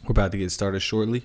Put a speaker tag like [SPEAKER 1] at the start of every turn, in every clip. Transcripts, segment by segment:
[SPEAKER 1] We're about to get started shortly.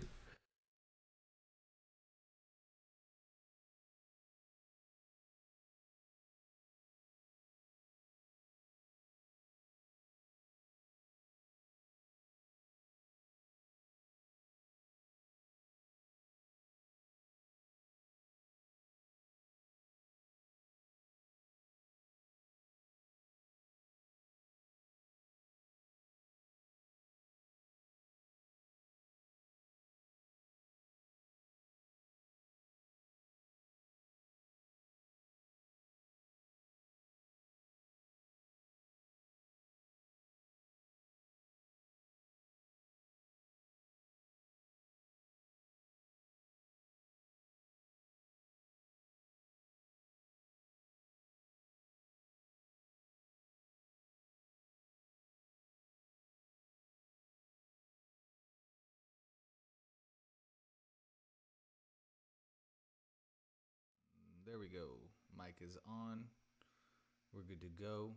[SPEAKER 1] There we go. Mic is on. We're good to go.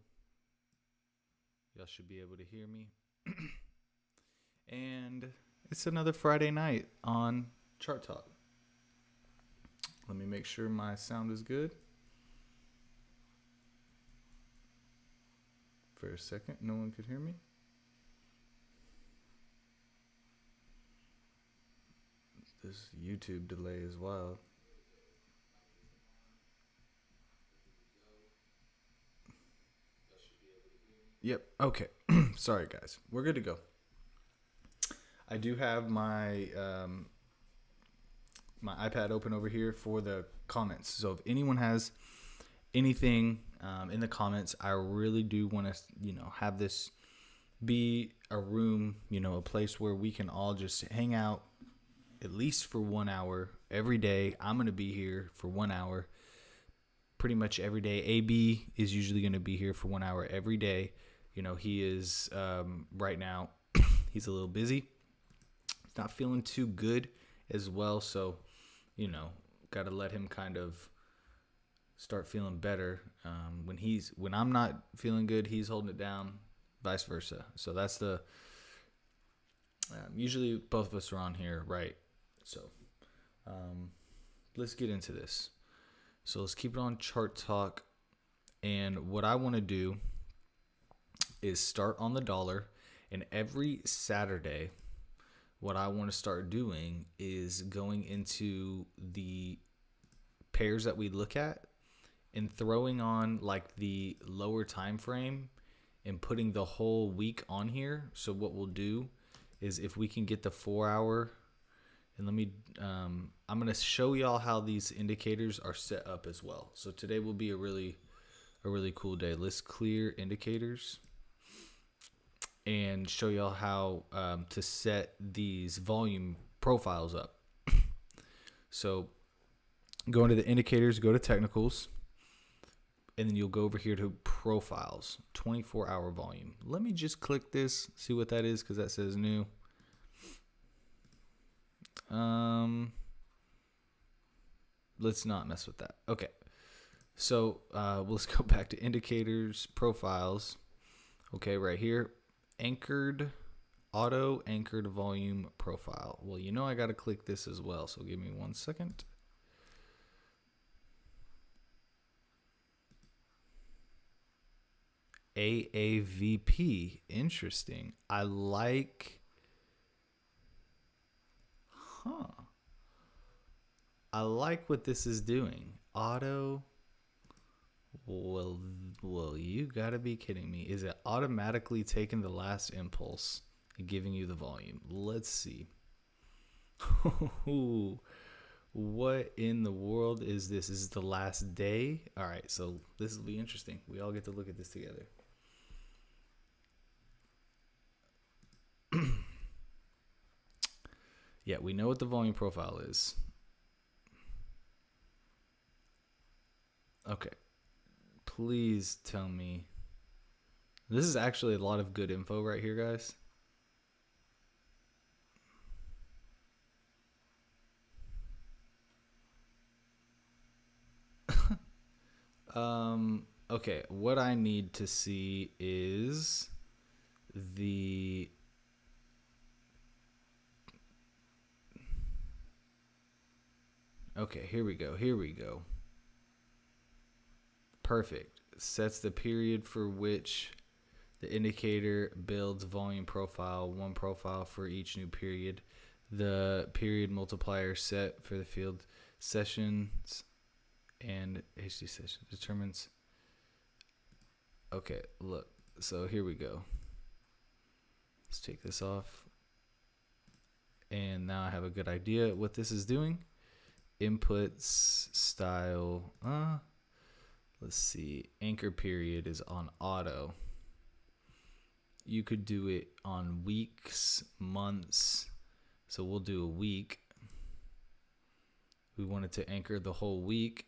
[SPEAKER 1] Y'all should be able to hear me. And it's another Friday night on Chart Talk. Let me make sure my sound is good. For a second, no one could hear me. This YouTube delay is wild. Yep. Okay. Sorry, guys. We're good to go. I do have my my iPad open over here for the comments. So if anyone has anything in the comments, I really do want to, have this be a room, a place where we can all just hang out at least for 1 hour every day. I'm going to be here for 1 hour pretty much every day. AB is usually going to be here for 1 hour every day. He is right now, he's a little busy. He's not feeling too good as well. So, got to let him kind of start feeling better. When I'm not feeling good, he's holding it down, vice versa. So that's usually both of us are on here, right? So let's get into this. So let's keep it on Chart Talk. And what I want to do is start on the dollar. And every Saturday, what I want to start doing is going into the pairs that we look at and throwing on like the lower time frame and putting the whole week on here. So what we'll do is if we can get the 4 hour, and I'm going to show y'all how these indicators are set up as well. So today will be a really cool day. Let's clear indicators and show y'all how to set these volume profiles up. So go into the indicators, go to technicals, and then you'll go over here to profiles, 24-hour volume. Let me just click this, see what that is, because that says new. Let's not mess with that. Okay. So let's go back to indicators, profiles. Okay, right here. Auto anchored volume profile. Well, I got to click this as well. So give me 1 second. AAVP. Interesting. I like what this is doing. Auto. Well, you gotta be kidding me. Is it automatically taking the last impulse and giving you the volume? Let's see. What in the world is this? Is it the last day? All right, so this will be interesting. We all get to look at this together. Yeah, we know what the volume profile is. Okay. Please tell me. This is actually a lot of good info right here, guys. Okay, what I need to see is the Okay, here we go. Perfect. Sets the period for which the indicator builds volume profile, one profile for each new period. The period multiplier set for the field sessions and HD session determines. Okay, look. So here we go. Let's take this off. And now I have a good idea what this is doing. Inputs, style. Let's see. Anchor period is on auto. You could do it on weeks, months. So we'll do a week. We wanted to anchor the whole week.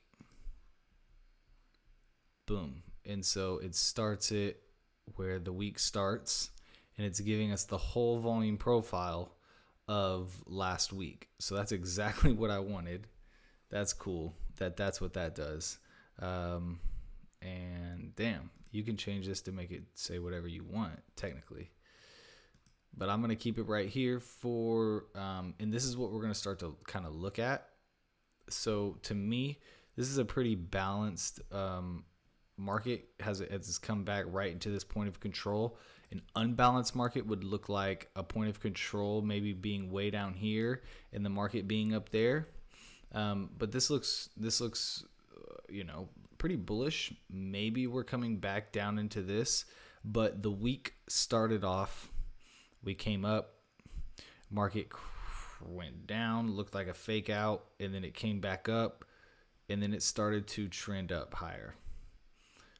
[SPEAKER 1] Boom. And so it starts it where the week starts, and it's giving us the whole volume profile of last week. So that's exactly what I wanted. That's cool. That's what that does. And damn, you can change this to make it say whatever you want, technically. But I'm going to keep it right here for, and this is what we're going to start to kind of look at. So to me, this is a pretty balanced market. Has come back right into this point of control. An unbalanced market would look like a point of control maybe being way down here and the market being up there. But this looks pretty bullish. Maybe we're coming back down into this, but the week started off, we came up, market went down, looked like a fake out, and then it came back up, and then it started to trend up higher.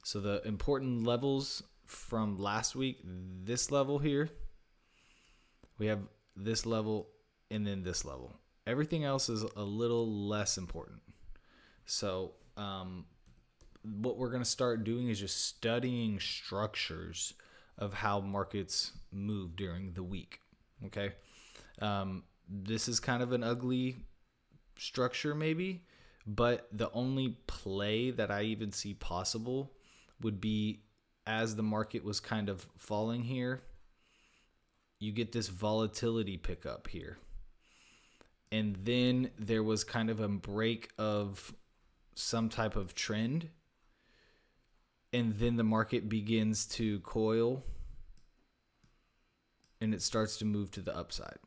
[SPEAKER 1] So the important levels from last week, this level here, we have this level and then this level. Everything else is a little less important. So what we're going to start doing is just studying structures of how markets move during the week. Okay. This is kind of an ugly structure maybe, but the only play that I even see possible would be as the market was kind of falling here, you get this volatility pickup here. And then there was kind of a break of some type of trend. And then the market begins to coil and it starts to move to the upside.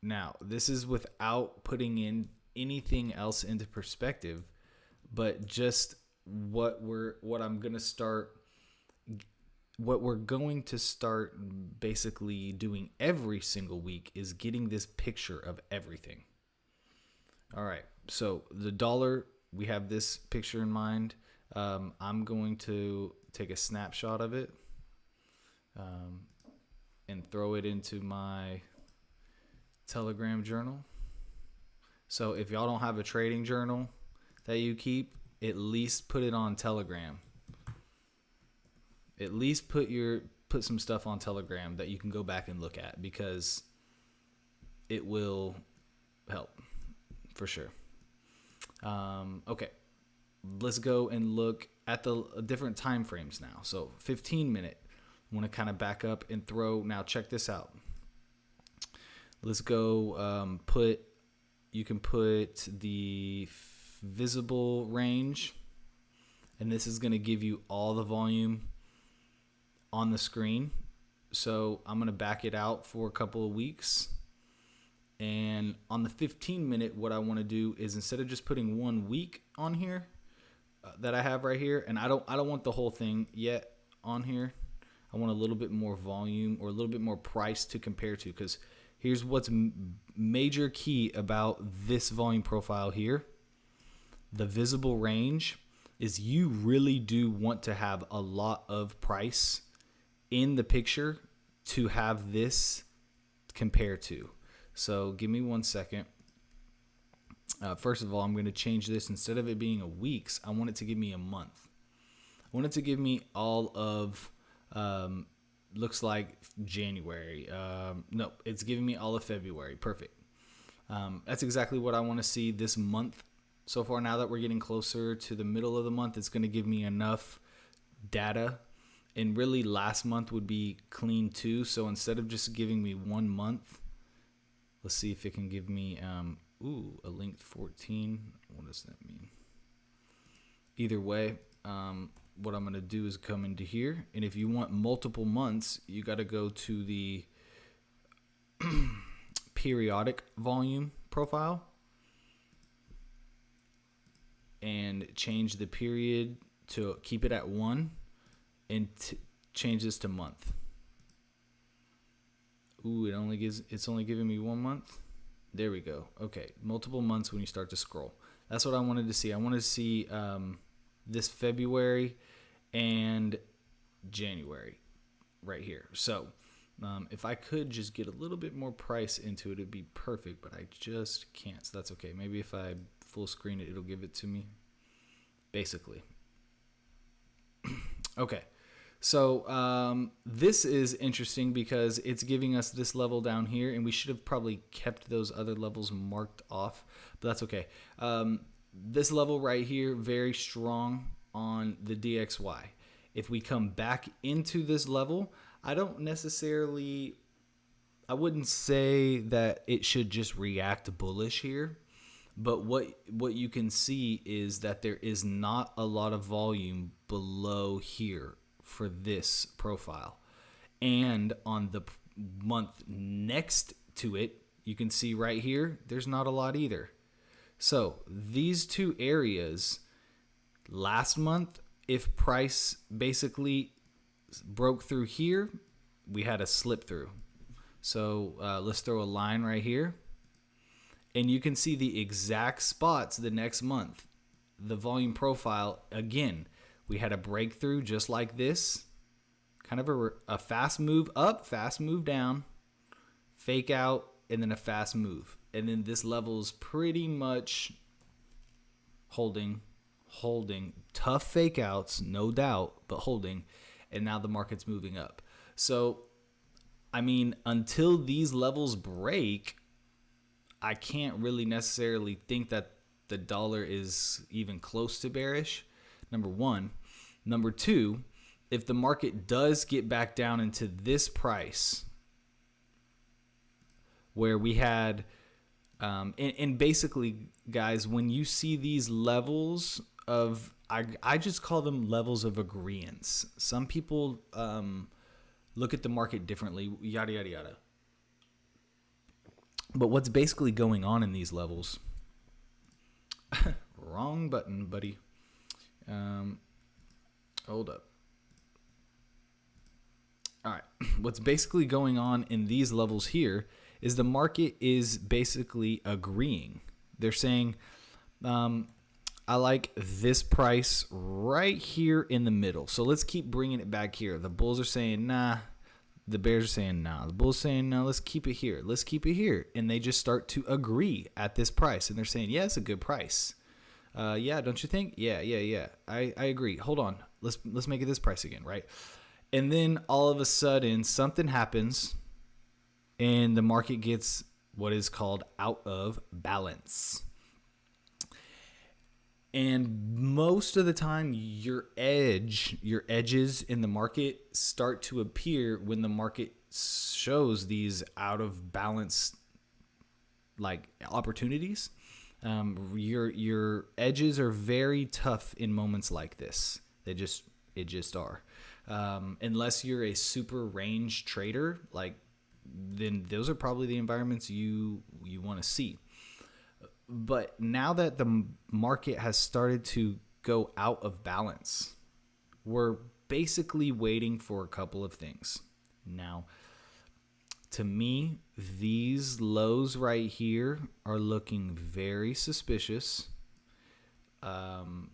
[SPEAKER 1] Now, this is without putting in anything else into perspective, but just what we're going to start basically doing every single week is getting this picture of everything. All right. So the dollar, we have this picture in mind. I'm going to take a snapshot of it and throw it into my Telegram journal. So if y'all don't have a trading journal that you keep, at least put it on Telegram. At least put some stuff on Telegram that you can go back and look at, because it will help for sure. Okay. Let's go and look at the different time frames now. So 15-minute, I want to kind of back up and throw. Now check this out. Let's go you can put the visible range, and this is going to give you all the volume on the screen. So I'm going to back it out for a couple of weeks. And on the 15-minute, what I want to do is, instead of just putting 1 week on here that I have right here, and I don't want the whole thing yet on here. I want a little bit more volume or a little bit more price to compare to, because here's what's major key about this volume profile here. The visible range is you really do want to have a lot of price in the picture to have this compare to. So give me 1 second. First of all, I'm going to change this. Instead of it being a weeks, I want it to give me a month. I want it to give me all of, looks like January. No, it's giving me all of February. Perfect. That's exactly what I want to see this month. So far, now that we're getting closer to the middle of the month, it's going to give me enough data. And really, last month would be clean too. So instead of just giving me 1 month, let's see if it can give me Ooh, a linked 14. What does that mean? Either way, what I'm going to do is come into here. And if you want multiple months, you got to go to the periodic volume profile and change the period to keep it at 1 and change this to month. Ooh, it's only giving me 1 month. There we go. Okay, multiple months when you start to scroll. That's what I wanted to see. I wanted to see this February and January right here. So if I could just get a little bit more price into it, it'd be perfect, but I just can't. So that's okay. Maybe if I full screen it, it'll give it to me. Basically. Okay. So this is interesting because it's giving us this level down here, and we should have probably kept those other levels marked off, but that's okay. This level right here, very strong on the DXY. If we come back into this level, I wouldn't say that it should just react bullish here, but what you can see is that there is not a lot of volume below here for this profile. And on the month next to it, you can see right here, there's not a lot either. So these two areas, last month, if price basically broke through here, we had a slip through. So let's throw a line right here. And you can see the exact spots the next month. The volume profile, again, we had a breakthrough just like this. Kind of a fast move up, fast move down, fake out, and then a fast move. And then this level's pretty much holding. Tough fake outs, no doubt, but holding. And now the market's moving up. So, I mean, until these levels break, I can't really necessarily think that the dollar is even close to bearish, number one. Number two, if the market does get back down into this price where we had, and basically, guys, when you see these levels of, I just call them levels of agreeance. Some people look at the market differently, yada, yada, yada. But what's basically going on in these levels, wrong button, buddy. Hold up. All right. What's basically going on in these levels here is the market is basically agreeing. They're saying, I like this price right here in the middle. So let's keep bringing it back here. The bulls are saying, nah. The bears are saying, nah. The bulls saying, no, let's keep it here. Let's keep it here. And they just start to agree at this price. And they're saying, yeah, it's a good price. Yeah, don't you think? Yeah. I agree. Hold on. Let's make it this price again, right? And then all of a sudden, something happens, and the market gets what is called out of balance. And most of the time, your edges in the market start to appear when the market shows these out of balance like opportunities. Your edges are very tough in moments like this. It just are. Unless you're a super range trader, then those are probably the environments you want to see. But now that the market has started to go out of balance, we're basically waiting for a couple of things. Now, to me, these lows right here are looking very suspicious.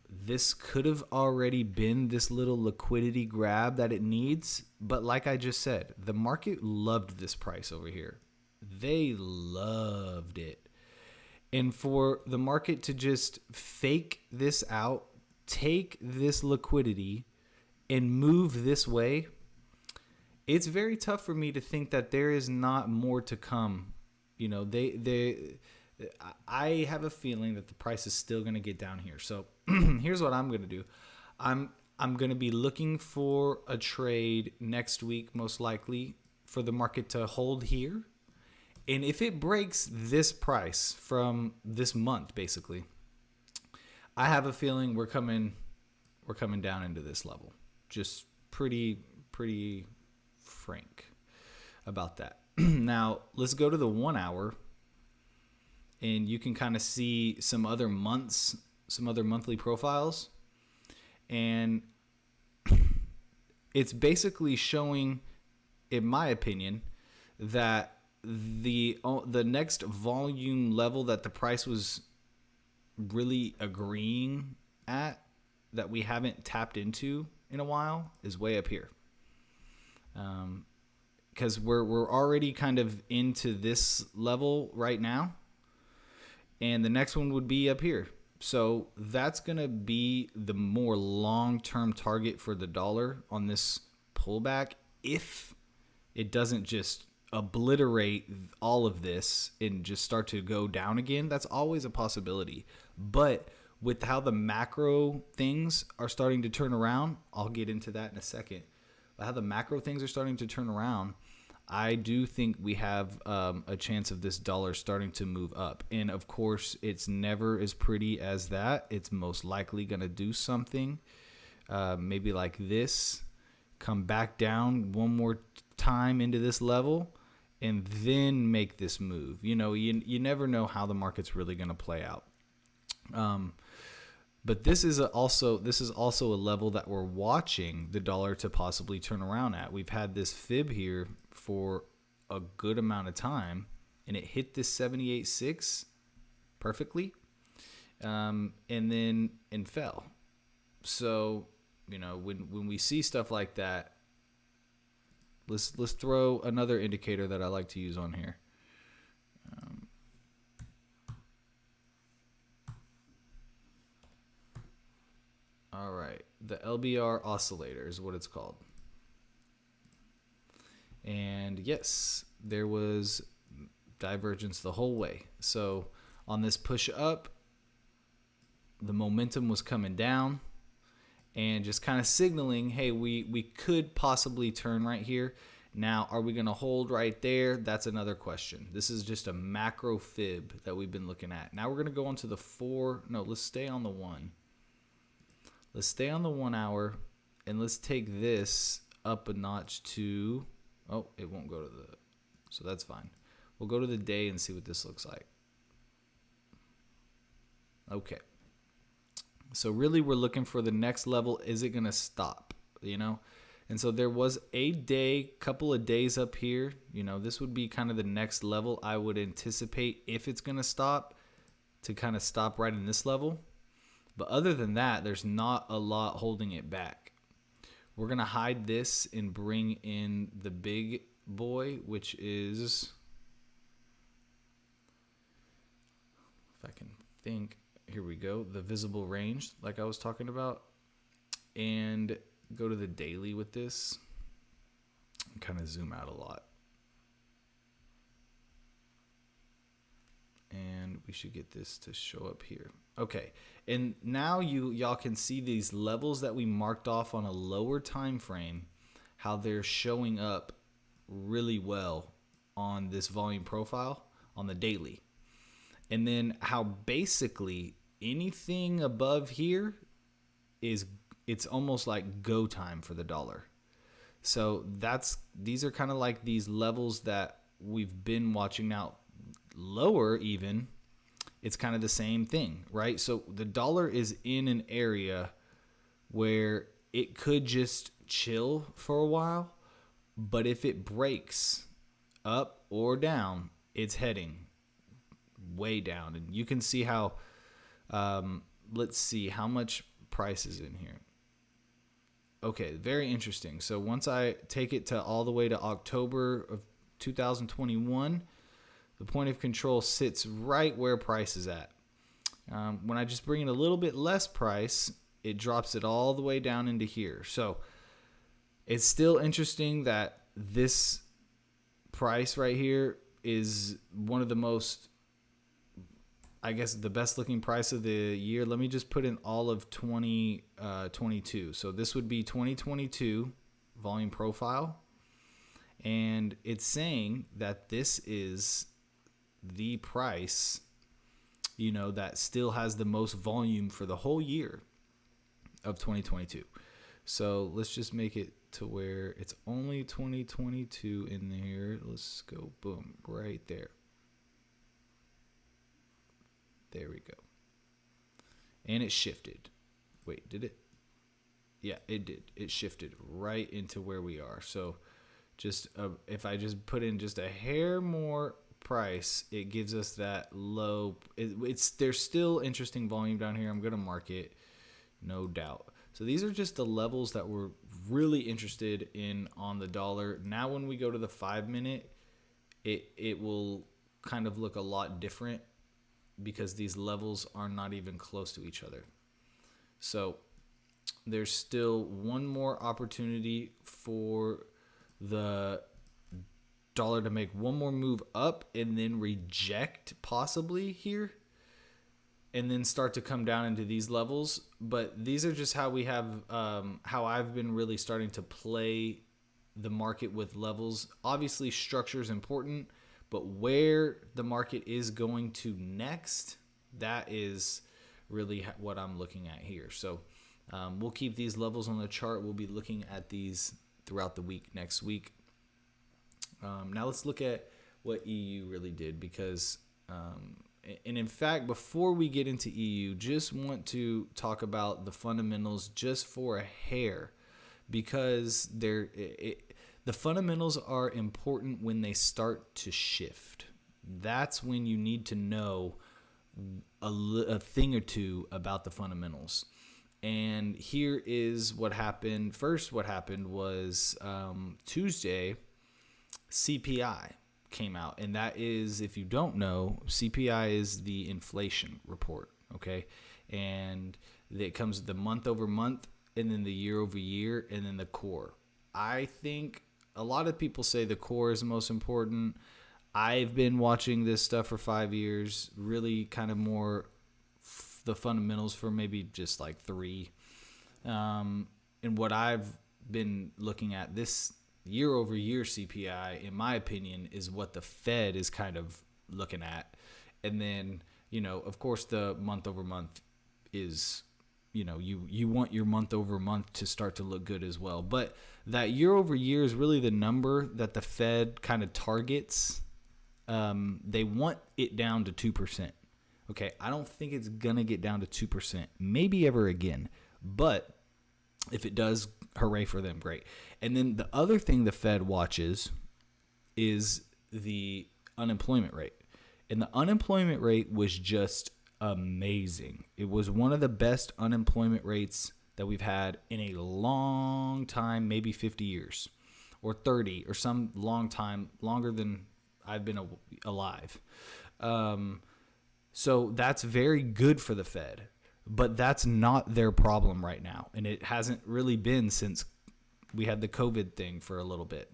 [SPEAKER 1] This could have already been this little liquidity grab that it needs. But like I just said, the market loved this price over here. They loved it. And for the market to just fake this out, take this liquidity, and move this way, it's very tough for me to think that there is not more to come. You know, I have a feeling that the price is still going to get down here. So here's what I'm going to do. I'm going to be looking for a trade next week, most likely, for the market to hold here. And if it breaks this price from this month, basically, I have a feeling we're coming down into this level. Just pretty frank about that. Now, let's go to the 1 hour, and you can kind of see some other months, some other monthly profiles. And it's basically showing, in my opinion, that the next volume level that the price was really agreeing at, that we haven't tapped into in a while, is way up here. Because we're already kind of into this level right now, and the next one would be up here. So that's going to be the more long-term target for the dollar on this pullback, if it doesn't just obliterate all of this and just start to go down again. That's always a possibility. But with how the macro things are starting to turn around, I'll get into that in a second. But how the macro things are starting to turn around, I do think we have a chance of this dollar starting to move up. And of course, it's never as pretty as that. It's most likely going to do something maybe like this, come back down one more time into this level, and then make this move. You know, you never know how the market's really going to play out. But this is also a level that we're watching the dollar to possibly turn around at. We've had this fib here for a good amount of time, and it hit this 78.6 perfectly, and fell. So, you know, when we see stuff like that, let's throw another indicator that I like to use on here. All right, the LBR oscillator is what it's called. And yes, there was divergence the whole way. So on this push up, the momentum was coming down and just kind of signaling, hey, we could possibly turn right here. Now, are we going to hold right there? That's another question. This is just a macro fib that we've been looking at. Now we're going to go on to the let's stay on the 1. Let's stay on the 1 hour, and let's take this up a notch to, oh, it won't go to the, so that's fine. We'll go to the day and see what this looks like. Okay. So really we're looking for the next level. Is it going to stop, you know? And so there was a day, couple of days up here. You know, this would be kind of the next level I would anticipate, if it's going to stop, to kind of stop right in this level. But other than that, there's not a lot holding it back. We're going to hide this and bring in the big boy, which is, if I can think, here we go, the visible range like I was talking about. And go to the daily with this and kind of zoom out a lot. And we should get this to show up here. Okay, and now y'all can see these levels that we marked off on a lower time frame, how they're showing up really well on this volume profile on the daily. And then how basically anything above here it's almost like go time for the dollar. So these are kind of like these levels that we've been watching. Now lower even, it's kind of the same thing, right? So the dollar is in an area where it could just chill for a while, but if it breaks up or down, it's heading way down. And you can see how, let's see how much price is in here. Okay, very interesting. So once I take it to all the way to October of 2021, the point of control sits right where price is at. When I just bring in a little bit less price, it drops it all the way down into here. So it's still interesting that this price right here is one of the most, I guess, the best looking price of the year. Let me just put in all of 2022. So this would be 2022 volume profile. And it's saying that this is the price, that still has the most volume for the whole year of 2022. So let's just make it to where it's only 2022 in here. Let's go, boom, right there. There we go. And it shifted. Wait, did it? Yeah, it did. It shifted right into where we are. So just if I just put in just a hair more price, it gives us that low. There's still interesting volume down here. I'm going to mark it, no doubt. So these are just the levels that we're really interested in on the dollar. Now when we go to the 5-minute, it will kind of look a lot different because these levels are not even close to each other. So there's still one more opportunity for the dollar to make one more move up and then reject possibly here and then start to come down into these levels. But these are just how we have how I've been really starting to play the market with levels. Obviously structure is important, but where the market is going to next, that is really what I'm looking at here. So we'll keep these levels on the chart. We'll be looking at these throughout the week next week. Now let's look at what EU really did because, and in fact, before we get into EU, just want to talk about the fundamentals just for a hair because the fundamentals are important when they start to shift. That's when you need to know a thing or two about the fundamentals. And here is what happened. First, what happened was Tuesday, CPI came out. And that is, if you don't know, CPI is the inflation report, okay? And it comes the month over month, and then the year over year, and then the core. I think a lot of people say the core is the most important. I've been watching this stuff for 5 years, really kind of more the fundamentals for maybe just like 3. And what I've been looking at, this year over year CPI, in my opinion, is what the Fed is kind of looking at. And then, of course, the month over month is, you want your month over month to start to look good as well. But that year over year is really the number that the Fed kind of targets. They want it down to 2%. Okay, I don't think it's going to get down to 2%, maybe ever again. But if it does, hooray for them, great. And then the other thing the Fed watches is the unemployment rate. And the unemployment rate was just amazing. It was one of the best unemployment rates that we've had in a long time, maybe 50 years or 30 or some long time, longer than I've been alive. So that's very good for the Fed, but that's not their problem right now. And it hasn't really been since we had the COVID thing for a little bit.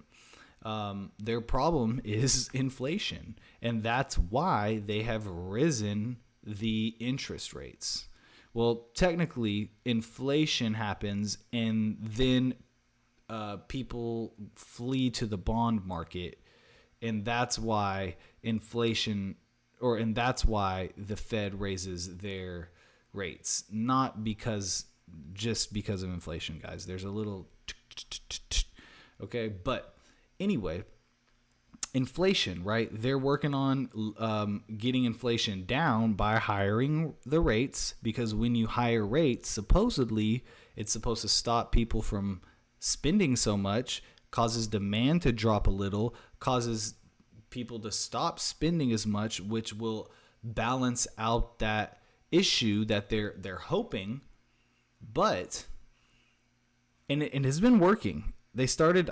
[SPEAKER 1] Their problem is inflation, and that's why they have risen the interest rates. Well, technically, inflation happens, and then people flee to the bond market, and that's why that's why the Fed raises their rates, not just because of inflation, guys. There's a little okay, but anyway, inflation, right? They're working on getting inflation down by hiring the rates, because when you higher rates, supposedly it's supposed to stop people from spending so much, causes demand to drop a little, causes people to stop spending as much, which will balance out that issue that they're hoping. But and it has been working. They started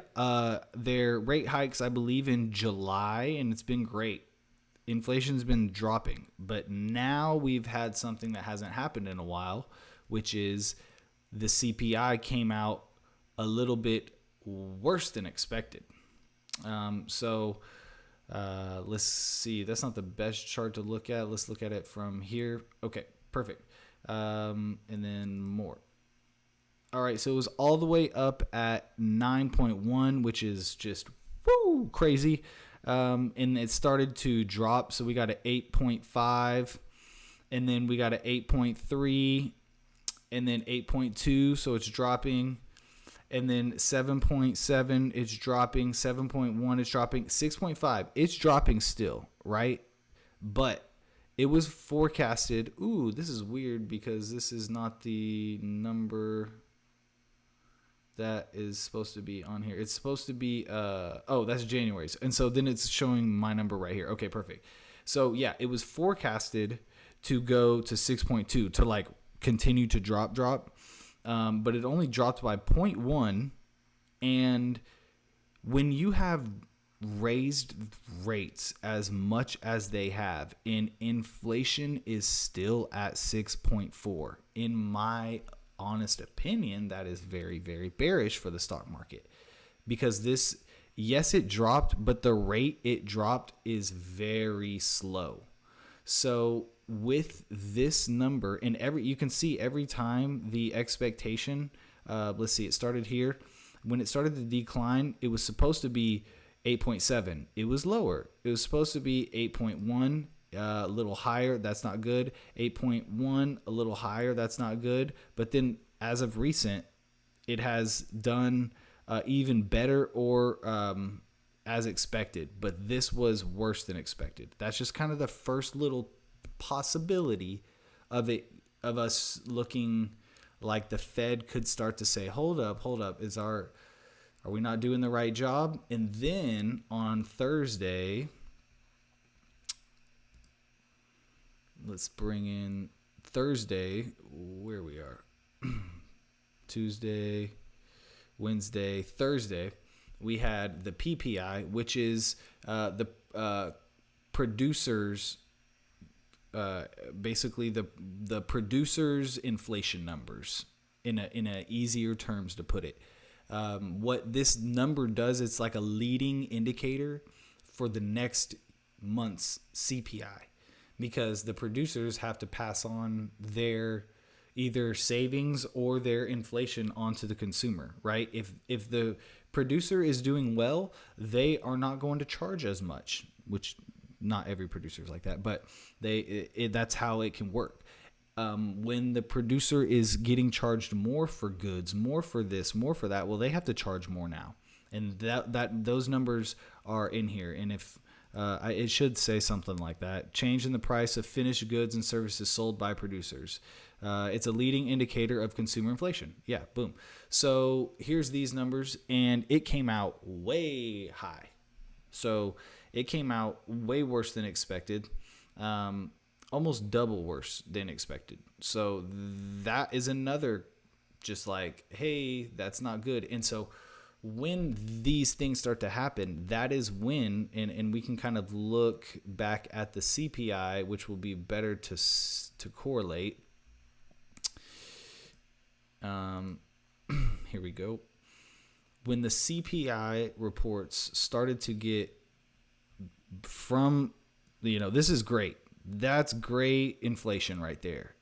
[SPEAKER 1] their rate hikes, I believe, in July, and it's been great. Inflation's been dropping, but now we've had something that hasn't happened in a while, which is the CPI came out a little bit worse than expected. Let's see. That's not the best chart to look at. Let's look at it from here. Okay, perfect. And then more. All right, so it was all the way up at 9.1, which is just crazy. and it started to drop. So we got an 8.5, and then we got an 8.3, and then 8.2. So it's dropping. And then 7.7, it's dropping. 7.1, it's dropping. 6.5, it's dropping still, right? But it was forecasted. Ooh, this is weird because this is not the number that is supposed to be on here. It's supposed to be, that's January's. And so then it's showing my number right here. Okay, perfect. So yeah, it was forecasted to go to 6.2 to like continue to drop. But it only dropped by 0.1. And when you have raised rates as much as they have and inflation is still at 6.4, in my honest opinion, that is very, very bearish for the stock market, because yes, it dropped, but the rate it dropped is very slow. So with this number, and you can see every time the expectation, let's see, it started here. When it started to decline, it was supposed to be 8.7. It was lower. It was supposed to be 8.1, a little higher. That's not good. 8.1, a little higher. That's not good. But then as of recent, it has done even better or as expected. But this was worse than expected. That's just kind of the first little possibility of us looking like the Fed could start to say, hold up, are we not doing the right job? And then on Thursday, let's bring in Thursday, where we are. Tuesday, Wednesday, Thursday, we had the PPI, which is the producers, basically the producers' inflation numbers in a easier terms to put it. What this number does, it's like a leading indicator for the next month's CPI, because the producers have to pass on their either savings or their inflation onto the consumer, right? If the producer is doing well, they are not going to charge as much, which not every producer is like that, but that's how it can work. When the producer is getting charged more for goods, more for this, more for that, well, they have to charge more now. And those numbers are in here. And if it should say something like that: change in the price of finished goods and services sold by producers. It's a leading indicator of consumer inflation. Yeah, boom. So here's these numbers, and it came out way high. So it came out way worse than expected. Almost double worse than expected. So that is another just like, hey, that's not good. And so when these things start to happen, that is when, and we can kind of look back at the CPI, which will be better to correlate. Here we go. When the CPI reports started to get from, this is great. That's great inflation right there.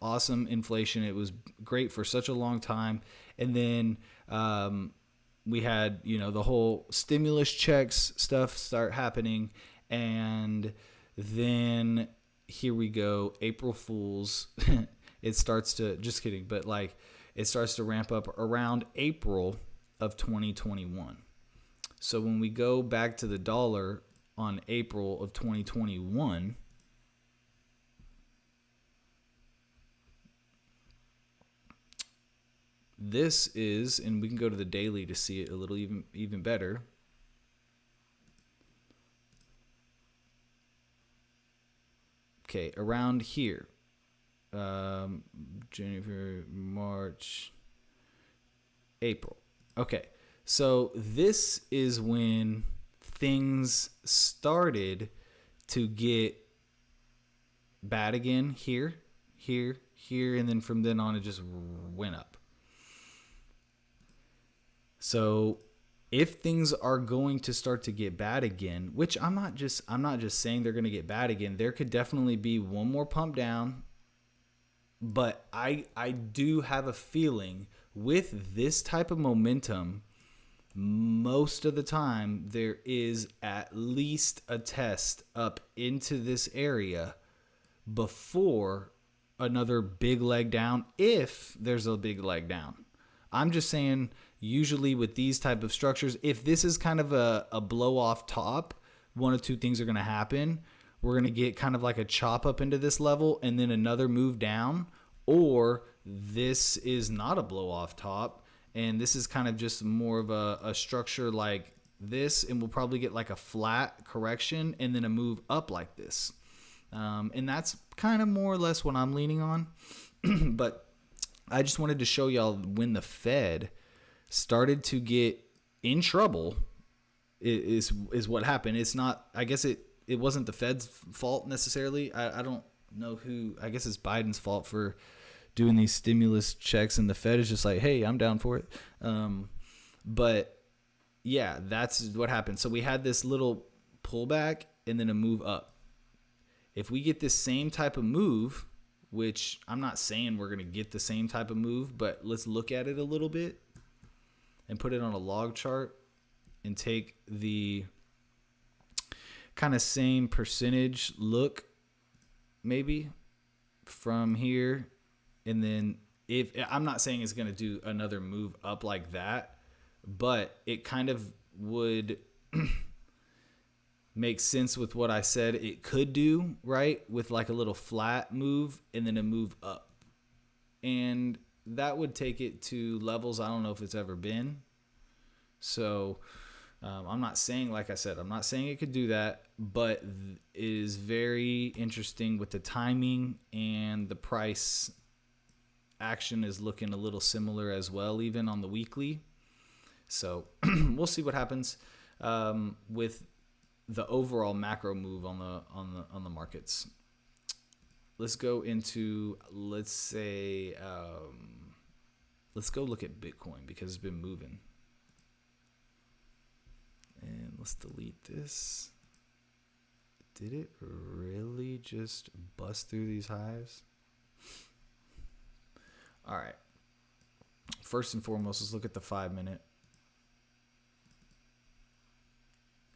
[SPEAKER 1] Awesome inflation. It was great for such a long time. And then we had, the whole stimulus checks stuff start happening. And then here we go, April Fools. It starts to, just kidding, but like it starts to ramp up around April of 2021. So when we go back to the dollar on April of 2021, this is, and we can go to the daily to see it a little even better. Okay, around here, January, March, April. Okay, so this is when things started to get bad again. Here, and then from then on, it just went up. So if things are going to start to get bad again, which I'm not just saying they're going to get bad again. There could definitely be one more pump down. But I do have a feeling with this type of momentum, most of the time there is at least a test up into this area before another big leg down, if there's a big leg down. I'm just saying, usually with these type of structures, if this is kind of a blow off top, one of two things are going to happen. We're going to get kind of like a chop up into this level and then another move down, or this is not a blow off top and this is kind of just more of a structure like this, and we'll probably get like a flat correction and then a move up like this. And that's kind of more or less what I'm leaning on. But I just wanted to show y'all when the Fed started to get in trouble is what happened. It's not, I guess it wasn't the Fed's fault necessarily. I don't know who, I guess it's Biden's fault for doing these stimulus checks, and the Fed is just like, hey, I'm down for it. But yeah, that's what happened. So we had this little pullback and then a move up. If we get this same type of move, which I'm not saying we're going to get the same type of move, but let's look at it a little bit and put it on a log chart and take the kind of same percentage look maybe from here. And then if I'm not saying it's going to do another move up like that, but it kind of would make sense with what I said it could do, right? With like a little flat move and then a move up. And that would take it to levels I don't know if it's ever been. So I'm not saying, like I said, I'm not saying it could do that, but it is very interesting with the timing, and the price action is looking a little similar as well, even on the weekly. So we'll see what happens with the overall macro move on the markets. Let's go into, let's go look at Bitcoin because it's been moving. And let's delete this. Did it really just bust through these highs? All right. First and foremost, let's look at the 5-minute.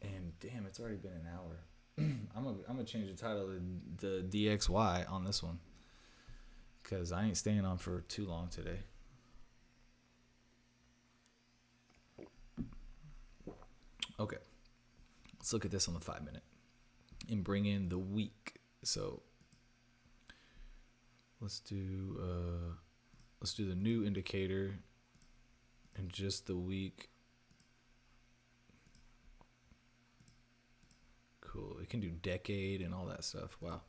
[SPEAKER 1] And damn, it's already been an hour. I'm gonna change the title to the DXY on this one, because I ain't staying on for too long today. Okay, let's look at this on the 5-minute and bring in the week. So let's do the new indicator and just the week. Cool. It can do decade and all that stuff. Wow.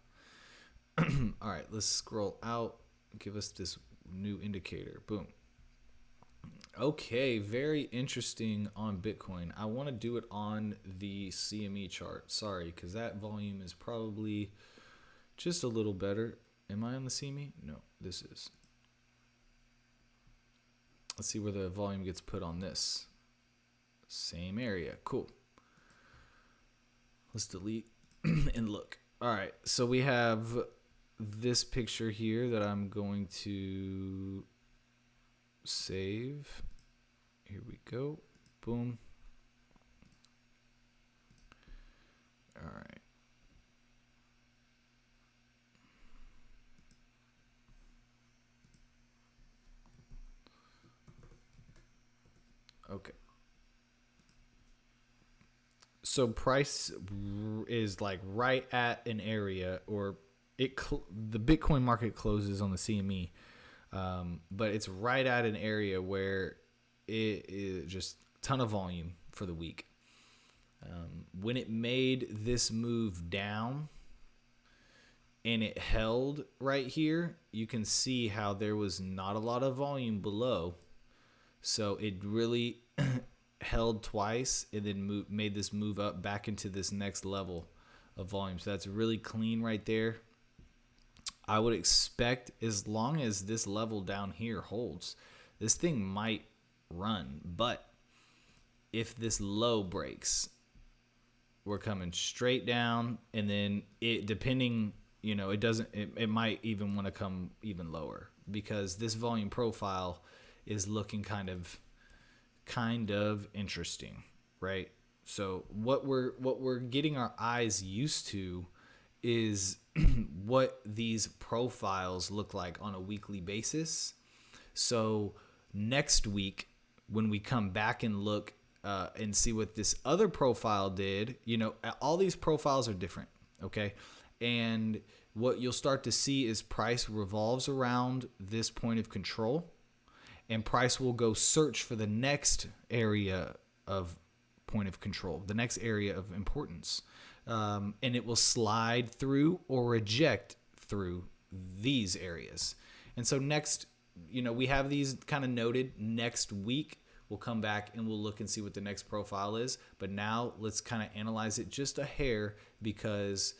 [SPEAKER 1] All right, let's scroll out. Give us this new indicator. Boom. Okay, very interesting on Bitcoin. I want to do it on the CME chart. Sorry, because that volume is probably just a little better. Am I on the CME? No, this is. Let's see where the volume gets put on this. Same area. Cool. Let's delete and look. All right, so we have this picture here that I'm going to save. Here we go. Boom. All right. Okay. So price is like right at an area, or the Bitcoin market closes on the CME, but it's right at an area where it is just a ton of volume for the week. When it made this move down and it held right here, you can see how there was not a lot of volume below. So it really held twice and then made this move up back into this next level of volume. So that's really clean right there. I would expect, as long as this level down here holds, this thing might run. But if this low breaks, we're coming straight down, and then it, depending, you know, it might even want to come even lower, because this volume profile is looking kind of kind of interesting, right? So what we're getting our eyes used to is what these profiles look like on a weekly basis. So next week, when we come back and look and see what this other profile did, all these profiles are different, okay? And what you'll start to see is price revolves around this point of control, and price will go search for the next area of point of control, the next area of importance. And it will slide through or reject through these areas. And so next, we have these kind of noted. Next week, we'll come back and we'll look and see what the next profile is. But now let's kind of analyze it just a hair, because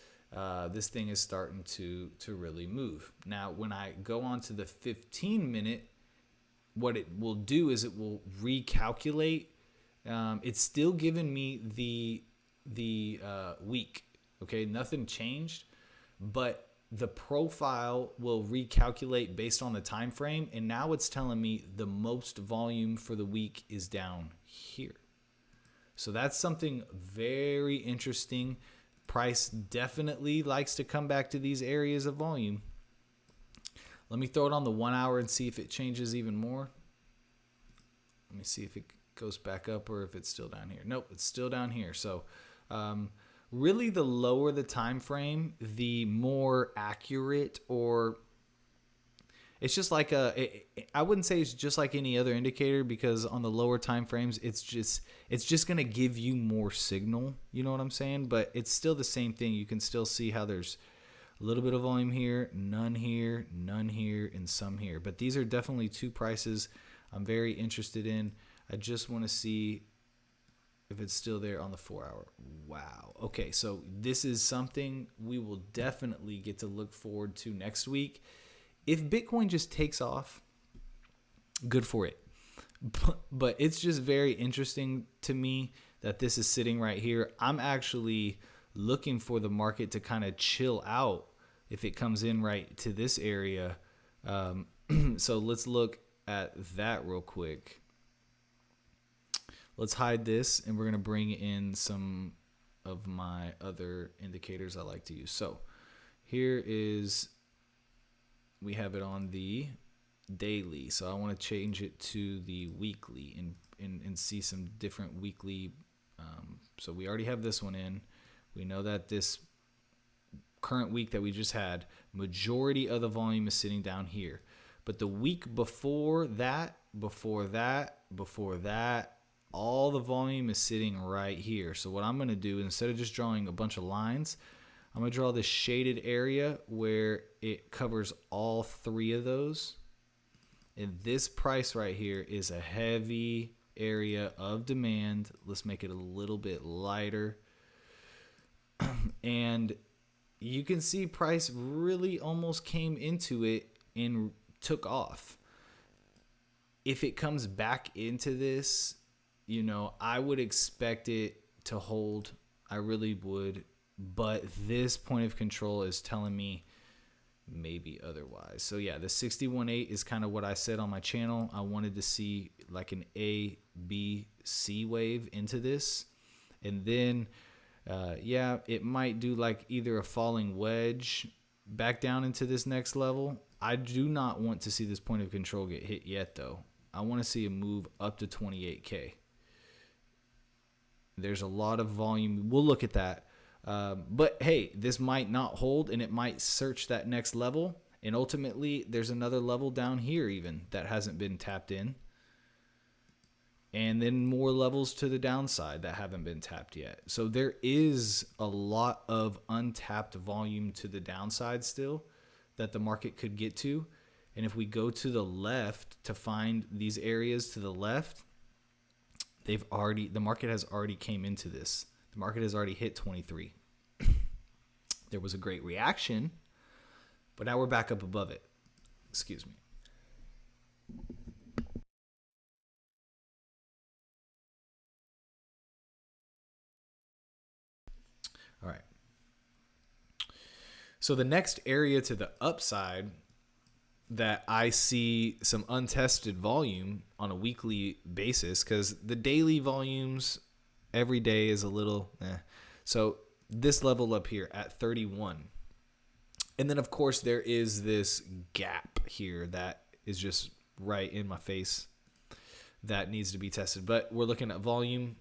[SPEAKER 1] this thing is starting to really move. Now, when I go on to the 15-minute, what it will do is it will recalculate. It's still giving me the week. Okay, nothing changed, but the profile will recalculate based on the time frame, and now it's telling me the most volume for the week is down here. So that's something very interesting. Price definitely likes to come back to these areas of volume. Let me throw it on the 1 hour and see if it changes even more. Let me see if it goes back up or if it's still down here. Nope, it's still down here. So really, the lower the time frame, the more accurate, or it's just like I wouldn't say it's just like any other indicator, because on the lower time frames, it's just going to give you more signal. You know what I'm saying? But it's still the same thing. You can still see how there's a little bit of volume here, none here, and some here. But these are definitely two prices I'm very interested in. I just want to see if it's still there on the 4 hour. Wow. Okay, so this is something we will definitely get to look forward to next week. If Bitcoin just takes off, good for it. But it's just very interesting to me that this is sitting right here. I'm actually looking for the market to kind of chill out if it comes in right to this area. So let's look at that real quick. Let's hide this, and we're going to bring in some of my other indicators I like to use. So here is, we have it on the daily. So I want to change it to the weekly and see some different weekly. So we already have this one in. We know that this current week that we just had, majority of the volume is sitting down here. But the week before that, all the volume is sitting right here. So what I'm going to do, instead of just drawing a bunch of lines, I'm going to draw this shaded area where it covers all three of those. And this price right here is a heavy area of demand. Let's make it a little bit lighter. And you can see price really almost came into it and took off. If it comes back into this, I would expect it to hold. I really would. But this point of control is telling me maybe otherwise. So yeah, the 61.8 is kind of what I said on my channel. I wanted to see like an A, B, C wave into this. And then, yeah, it might do like either a falling wedge back down into this next level. I do not want to see this point of control get hit yet, though. I want to see a move up to 28K. There's a lot of volume. We'll look at that. But hey, this might not hold, and it might search that next level. And ultimately, there's another level down here even that hasn't been tapped in. And then more levels to the downside that haven't been tapped yet. So there is a lot of untapped volume to the downside still that the market could get to. And if we go to the left to find these areas to the left, the market has already came into this. The market has already hit 23. There was a great reaction, but now we're back up above it. Excuse me. All right. So the next area to the upside that I see some untested volume on a weekly basis, because the daily volumes every day is a little So this level up here at 31. And then, of course, there is this gap here that is just right in my face that needs to be tested. But we're looking at volume,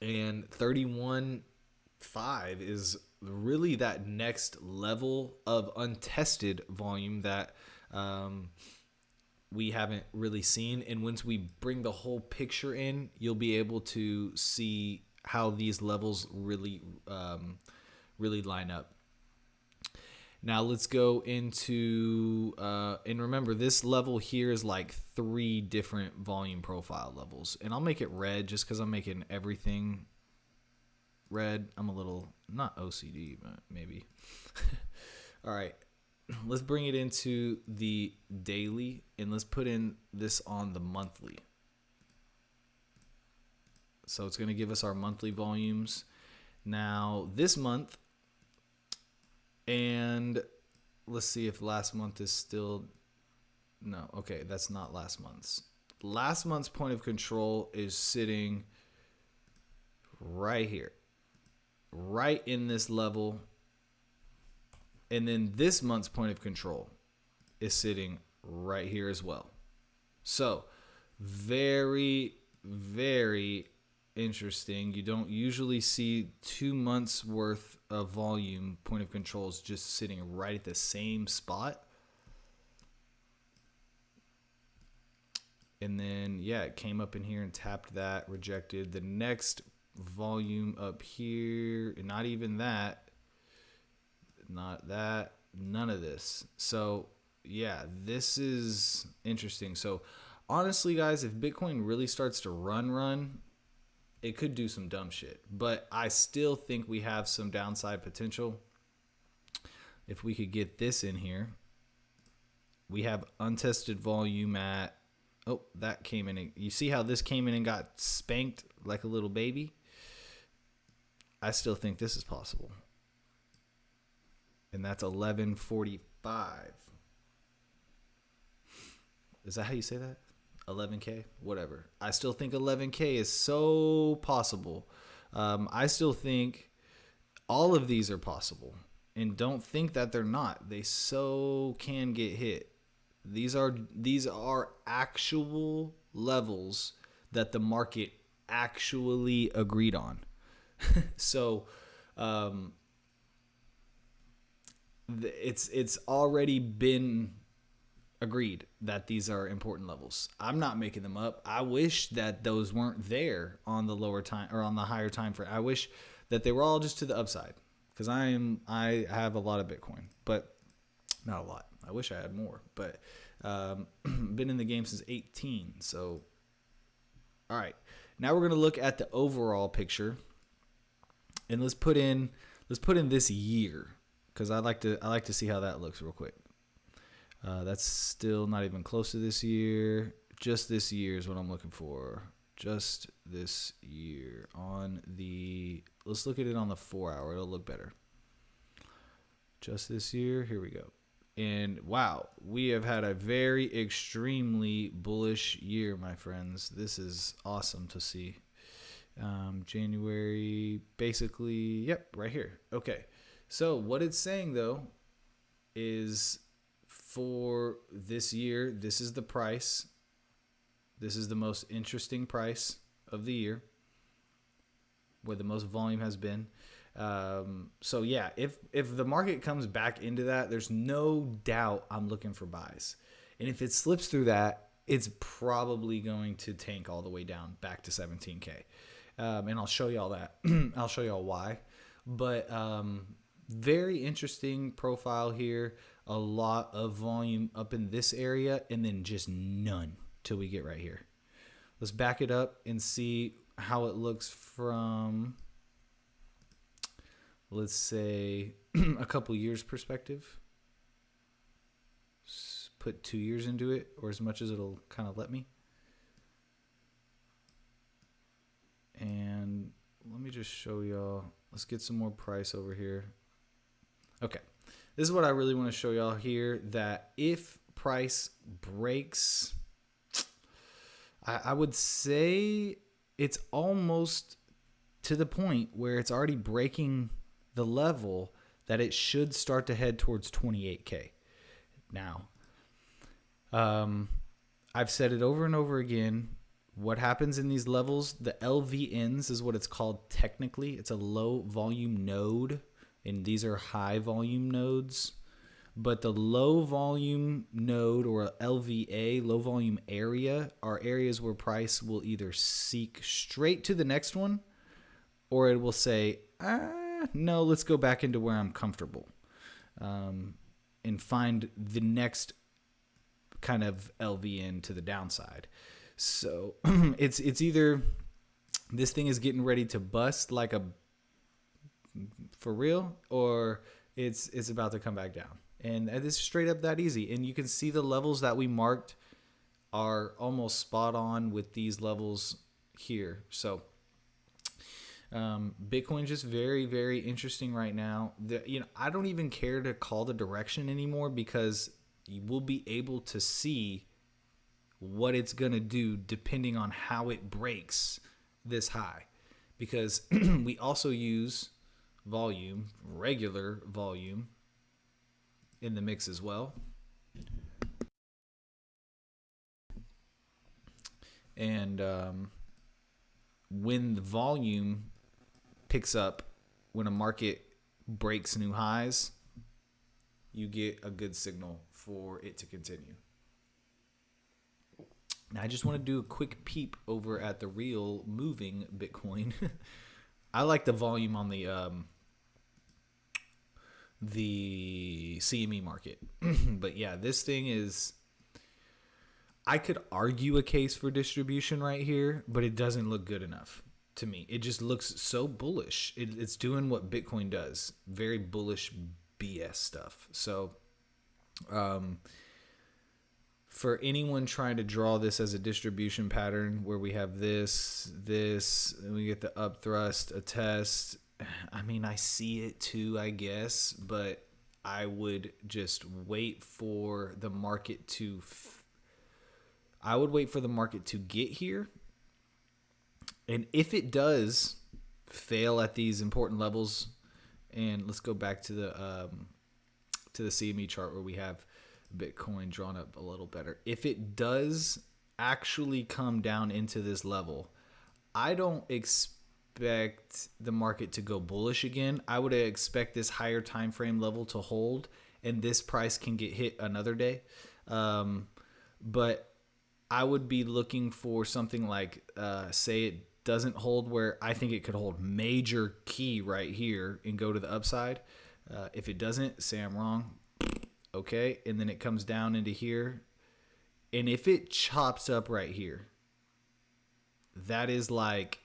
[SPEAKER 1] and 31.5 is really that next level of untested volume that we haven't really seen. And once we bring the whole picture in, you'll be able to see how these levels really line up. Now let's go into, and remember, this level here is like 3 different volume profile levels. And I'll make it red just because I'm making everything red. I'm a little, not OCD, but maybe. All right, let's bring it into the daily, and let's put in this on the monthly. So it's going to give us our monthly volumes. Now this month, and let's see if last month is still, no, okay, that's not last month's. Last month's point of control is sitting right here, right in this level. And then this month's point of control is sitting right here as well. So very, very interesting. You don't usually see 2 months worth of volume point of controls just sitting right at the same spot. And then, yeah, it came up in here and tapped that, rejected. The next volume up here, not even that, not that, none of this. So, yeah, this is interesting. So, honestly, guys, if Bitcoin really starts to run, it could do some dumb shit. But I still think we have some downside potential. If we could get this in here, we have untested volume at, oh, that came in. You see how this came in and got spanked like a little baby? I still think this is possible. And that's 1145. Is that how you say that? 11K? Whatever. I still think 11K is so possible. I still think all of these are possible. And don't think that they're not. They so can get hit. These are actual levels that the market actually agreed on. So it's already been agreed that these are important levels. I'm not making them up. I wish that those weren't there on the lower time or on the higher time frame. I wish that they were all just to the upside, because I have a lot of Bitcoin, but not a lot. I wish I had more, but been in the game since 18. So, all right, now we're gonna look at the overall picture, and let's put in this year, because I like to see how that looks real quick. That's still not even close to this year. Just this year is what I'm looking for. Just this year on the, let's look at it on the 4 hour. It'll look better. Just this year. Here we go. And wow, we have had a very extremely bullish year, my friends. This is awesome to see. January, basically, yep, right here. Okay. So what it's saying though is, for this year, this is the price. This is the most interesting price of the year, where the most volume has been. So yeah, if the market comes back into that, there's no doubt I'm looking for buys. And if it slips through that, it's probably going to tank all the way down back to 17K. And I'll show y'all that. I'll show y'all why. But very interesting profile here. A lot of volume up in this area, and then just none till we get right here. Let's back it up and see how it looks from, let's say, a couple years perspective. Put 2 years into it, or as much as it'll kind of let me. And let me just show y'all. Let's get some more price over here. Okay. This is what I really want to show y'all here, that if price breaks, I would say it's almost to the point where it's already breaking the level that it should start to head towards 28K. Now, I've said it over and over again. What happens in these levels, the LVNs is what it's called technically. It's a low volume node, and these are high volume nodes. But the low volume node, or LVA, low volume area, are areas where price will either seek straight to the next one, or it will say, no, let's go back into where I'm comfortable, and find the next kind of LVN to the downside. So it's either this thing is getting ready to bust like a for real, or it's about to come back down. And it's straight up that easy. And you can see the levels that we marked are almost spot on with these levels here. So Bitcoin just very, very interesting right now. I don't even care to call the direction anymore, because you will be able to see what it's going to do depending on how it breaks this high. Because we also use volume, regular volume, in the mix as well. And when the volume picks up, when a market breaks new highs, you get a good signal for it to continue. Now, I just want to do a quick peep over at the real moving Bitcoin. I like the volume on the CME market. But yeah, this thing is, I could argue a case for distribution right here, but it doesn't look good enough to me. It just looks so bullish. It's doing what Bitcoin does. Very bullish BS stuff. So, for anyone trying to draw this as a distribution pattern where we have this, and we get the up thrust, a test. I mean, I see it too, I guess, but I would just wait for the market to get here. And if it does fail at these important levels, and let's go back to the CME chart where we have Bitcoin drawn up a little better. If it does actually come down into this level, I don't expect the market to go bullish again. I would expect this higher time frame level to hold, and this price can get hit another day. But I would be looking for something like, say it doesn't hold where I think it could hold major key right here and go to the upside. If it doesn't, say I'm wrong. Okay, and then it comes down into here, and if it chops up right here, that is like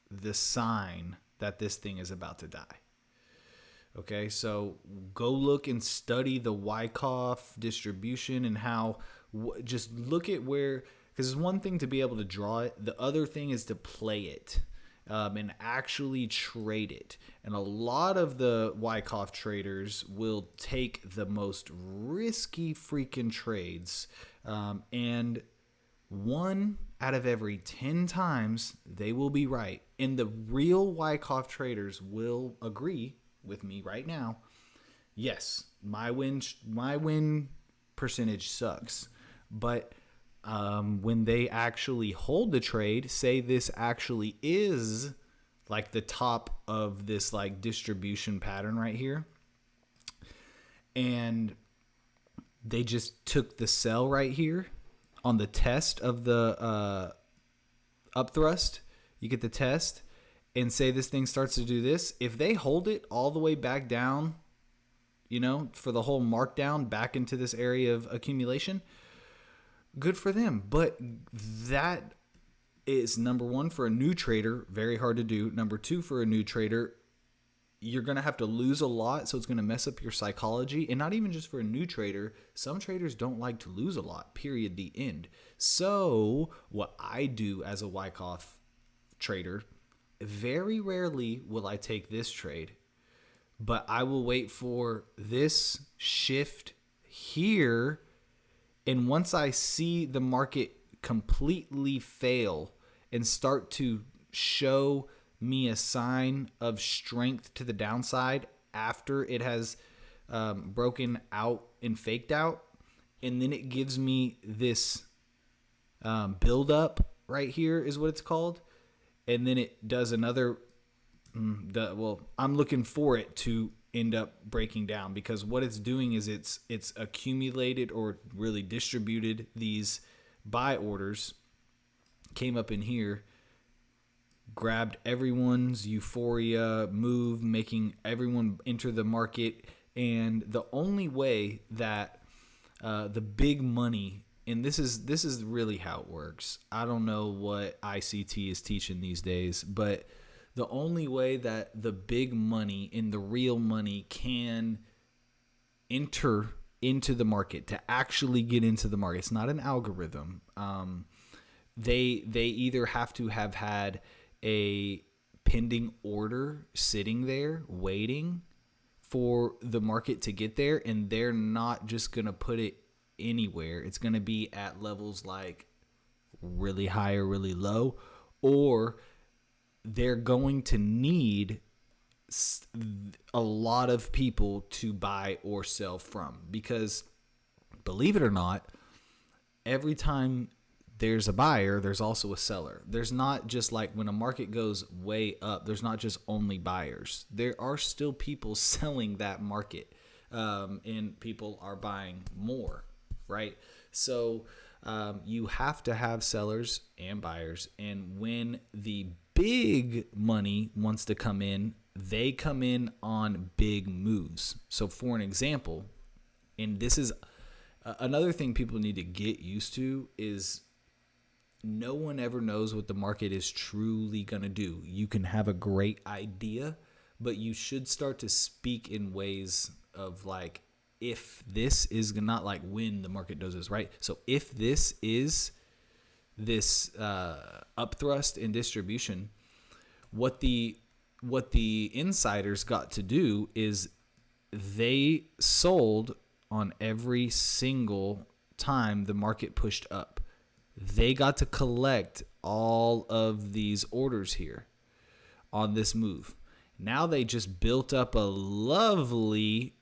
[SPEAKER 1] the sign that this thing is about to die. Okay, so go look and study the Wyckoff distribution and how, just look at where, because it's one thing to be able to draw it, the other thing is to play it. And actually trade it. And a lot of the Wyckoff traders will take the most risky freaking trades. And 1 out of every 10 times, they will be right. And the real Wyckoff traders will agree with me right now. Yes, my win percentage sucks. But when they actually hold the trade, say this actually is like the top of this like distribution pattern right here, and they just took the sell right here on the test of the up thrust, you get the test, and say this thing starts to do this, if they hold it all the way back down, for the whole markdown back into this area of accumulation, good for them. But that is, number one, for a new trader, very hard to do. Number two, for a new trader, you're going to have to lose a lot, so it's going to mess up your psychology. And not even just for a new trader. Some traders don't like to lose a lot, period, the end. So what I do as a Wyckoff trader, very rarely will I take this trade, but I will wait for this shift here And once I see the market completely fail and start to show me a sign of strength to the downside after it has broken out and faked out, and then it gives me this build up right here is what it's called, and then it does another I'm looking for it to end up breaking down, because what it's doing is it's accumulated or really distributed these buy orders, came up in here, grabbed everyone's euphoria move, making everyone enter the market. And the only way that the big money, and this is really how it works. I don't know what ICT is teaching these days, but the only way that the big money and the real money can enter into the market, to actually get into the market, it's not an algorithm. They either have to have had a pending order sitting there waiting for the market to get there, and they're not just going to put it anywhere. It's going to be at levels like really high or really low, or they're going to need a lot of people to buy or sell from. Because believe it or not, every time there's a buyer, there's also a seller. There's not just like when a market goes way up, there's not just only buyers. There are still people selling that market, and people are buying more, right? So you have to have sellers and buyers. And when the big money wants to come in, they come in on big moves. So for an example, and this is another thing people need to get used to, is no one ever knows what the market is truly going to do. You can have a great idea, but you should start to speak in ways of like, if this is not like when the market does this, right? So if this is this upthrust in distribution, what the insiders got to do is they sold on every single time the market pushed up. They got to collect all of these orders here on this move. Now they just built up a lovely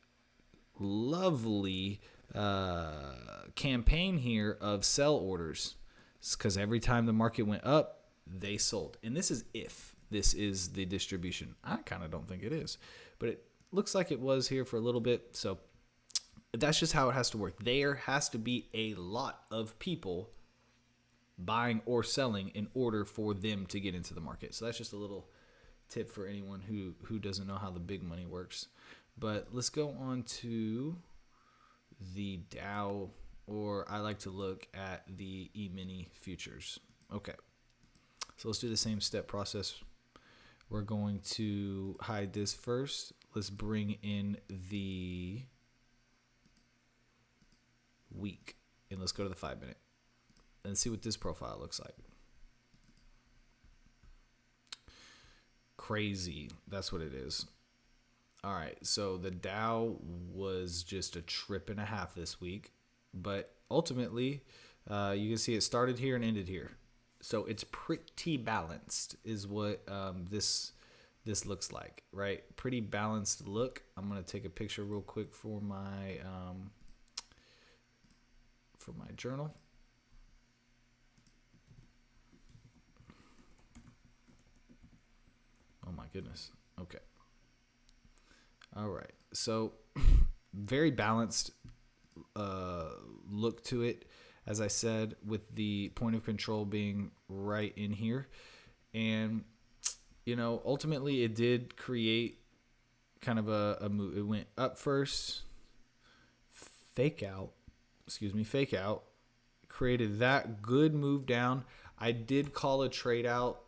[SPEAKER 1] campaign here of sell orders, because every time the market went up, they sold. And this is if this is the distribution. I kind of don't think it is, but it looks like it was here for a little bit. So that's just how it has to work. There has to be a lot of people buying or selling in order for them to get into the market. So that's just a little tip for anyone who doesn't know how the big money works. But let's go on to the Dow, or I like to look at the E-mini futures. Okay, so let's do the same step process. We're going to hide this first. Let's bring in the week, and let's go to the 5-minute and see what this profile looks like. Crazy, that's what it is. All right, so the Dow was just a trip and a half this week, but ultimately you can see it started here and ended here. So it's pretty balanced is what this looks like, right? Pretty balanced look. I'm going to take a picture real quick for my journal. Oh my goodness. Okay. All right. So very balanced look to it, as I said, with the point of control being right in here. And, you know, ultimately it did create kind of a move. It went up first, fake out, created that good move down. I did call a trade out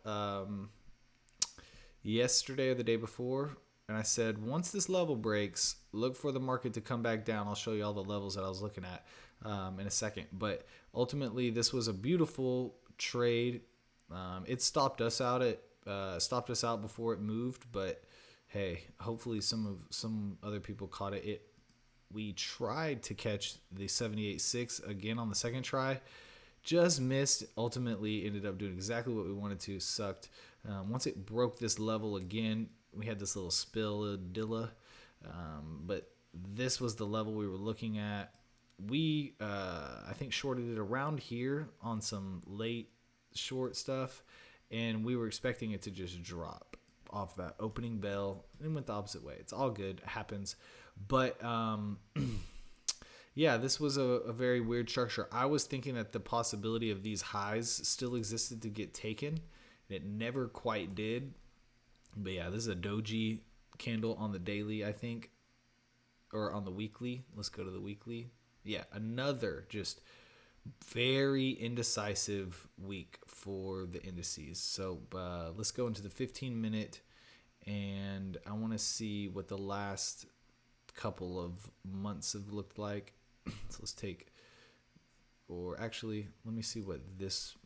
[SPEAKER 1] yesterday or the day before, and I said, once this level breaks, look for the market to come back down. I'll show you all the levels that I was looking at in a second. But ultimately, this was a beautiful trade. It stopped us out before it moved. But hey, hopefully some other people caught it. We tried to catch the 78.6 again on the second try. Just missed. Ultimately ended up doing exactly what we wanted to. Sucked. Once it broke this level again, we had this little spilladilla. But this was the level we were looking at. We, I think, shorted it around here on some late short stuff. And we were expecting it to just drop off that opening bell. And went the opposite way. It's all good. It happens. But yeah, this was a very weird structure. I was thinking that the possibility of these highs still existed to get taken, and it never quite did. But yeah, this is a doji candle on the daily, I think, or on the weekly. Let's go to the weekly. Yeah, another just very indecisive week for the indices. So let's go into the 15-minute, and I want to see what the last couple of months have looked like. So let's take, or actually, let me see what this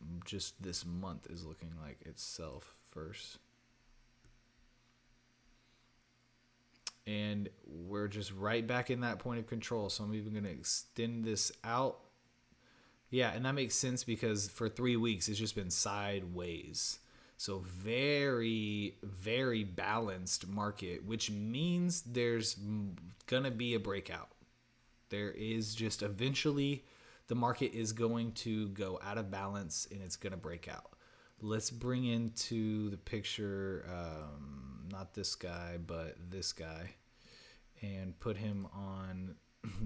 [SPEAKER 1] month is looking like itself first. And we're just right back in that point of control. So I'm even going to extend this out. Yeah, and that makes sense because for 3 weeks, it's just been sideways. So very, very balanced market, which means there's going to be a breakout. There is just eventually the market is going to go out of balance and it's going to break out. Let's bring into the picture, not this guy, but this guy, and put him on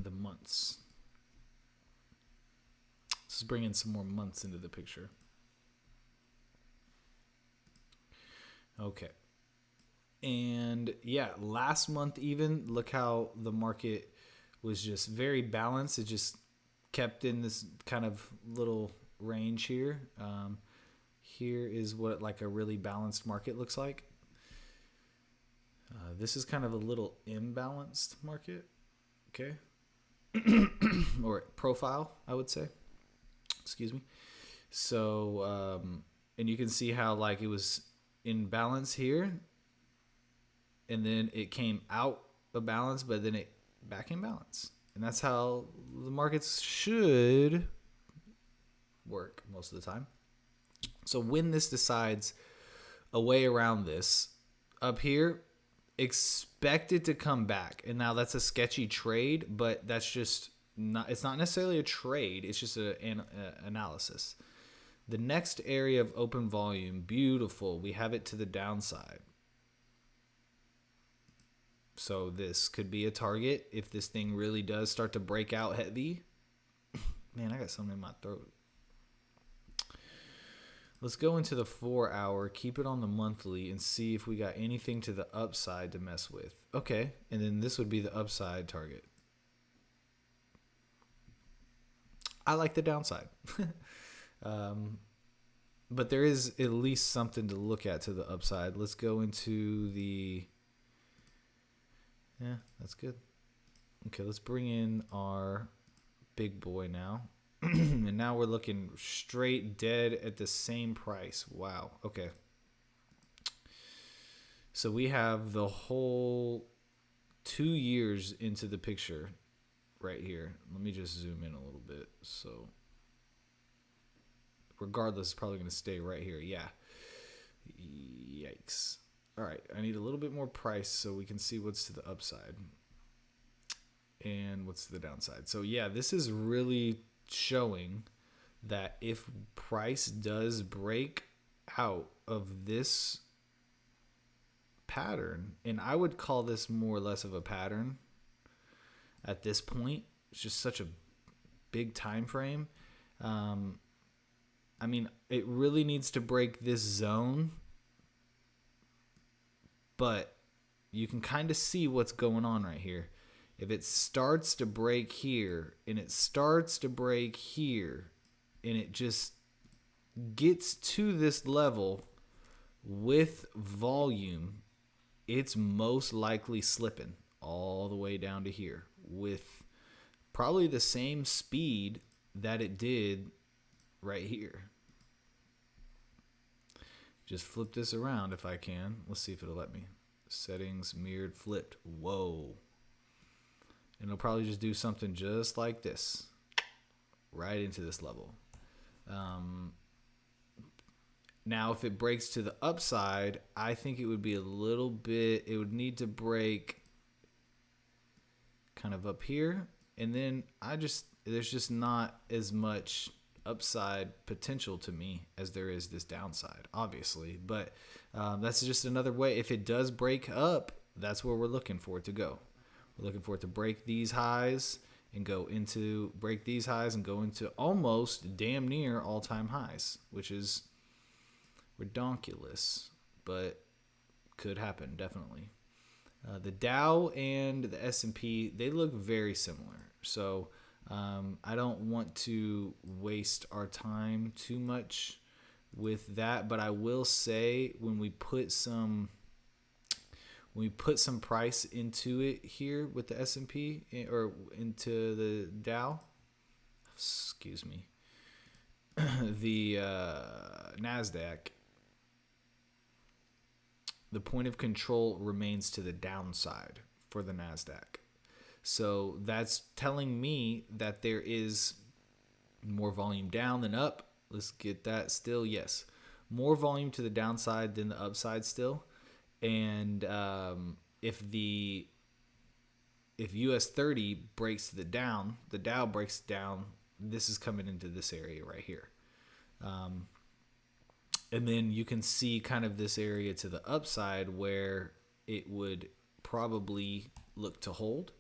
[SPEAKER 1] the months. Let's bring in some more months into the picture. Okay. And yeah, last month even, look how the market was just very balanced. It just kept in this kind of little range here. Here is what like a really balanced market looks like. This is kind of a little imbalanced market, okay? Or profile, I would say. Excuse me. So, and you can see how like it was in balance here, and then it came out of balance, but then it back in balance. And that's how the markets should work most of the time. So when this decides a way around this, up here, expect it to come back. And now that's a sketchy trade, but that's just not, it's not necessarily a trade. It's just an analysis. The next area of open volume, beautiful. We have it to the downside. So this could be a target if this thing really does start to break out heavy. Man, I got something in my throat. Let's go into the 4 hour, keep it on the monthly, and see if we got anything to the upside to mess with. Okay, and then this would be the upside target. I like the downside. But there is at least something to look at to the upside. Let's go into the... Yeah, that's good. Okay, let's bring in our big boy now. And now we're looking straight dead at the same price. Wow. Okay. So we have the whole 2 years into the picture right here. Let me just zoom in a little bit. So regardless, it's probably going to stay right here. Yeah. Yikes. All right. I need a little bit more price so we can see what's to the upside and what's to the downside. So yeah, this is really showing that if price does break out of this pattern, and I would call this more or less of a pattern at this point, it's just such a big time frame. I mean, it really needs to break this zone, but you can kind of see what's going on right here. If it starts to break here, and it starts to break here, and it just gets to this level with volume, it's most likely slipping all the way down to here with probably the same speed that it did right here. Just flip this around if I can. Let's see if it'll let me. Settings, mirrored, flipped. Whoa. And it'll probably just do something just like this, right into this level. Now, if it breaks to the upside, I think it would be a little bit, it would need to break kind of up here. And then there's just not as much upside potential to me as there is this downside, obviously. But that's just another way. If it does break up, that's where we're looking for it to go. We're looking for it to break these highs and break these highs and go into almost damn near all-time highs, which is redonkulous, but could happen, definitely. The Dow and the S&P, they look very similar. So I don't want to waste our time too much with that, but I will say when we put some price into it here with the S&P or into the Dow, excuse me, the NASDAQ, the point of control remains to the downside for the NASDAQ. So that's telling me that there is more volume down than up. Let's get that still. Yes. More volume to the downside than the upside still. And if US 30 breaks the Dow breaks down, this is coming into this area right here. And then you can see kind of this area to the upside where it would probably look to hold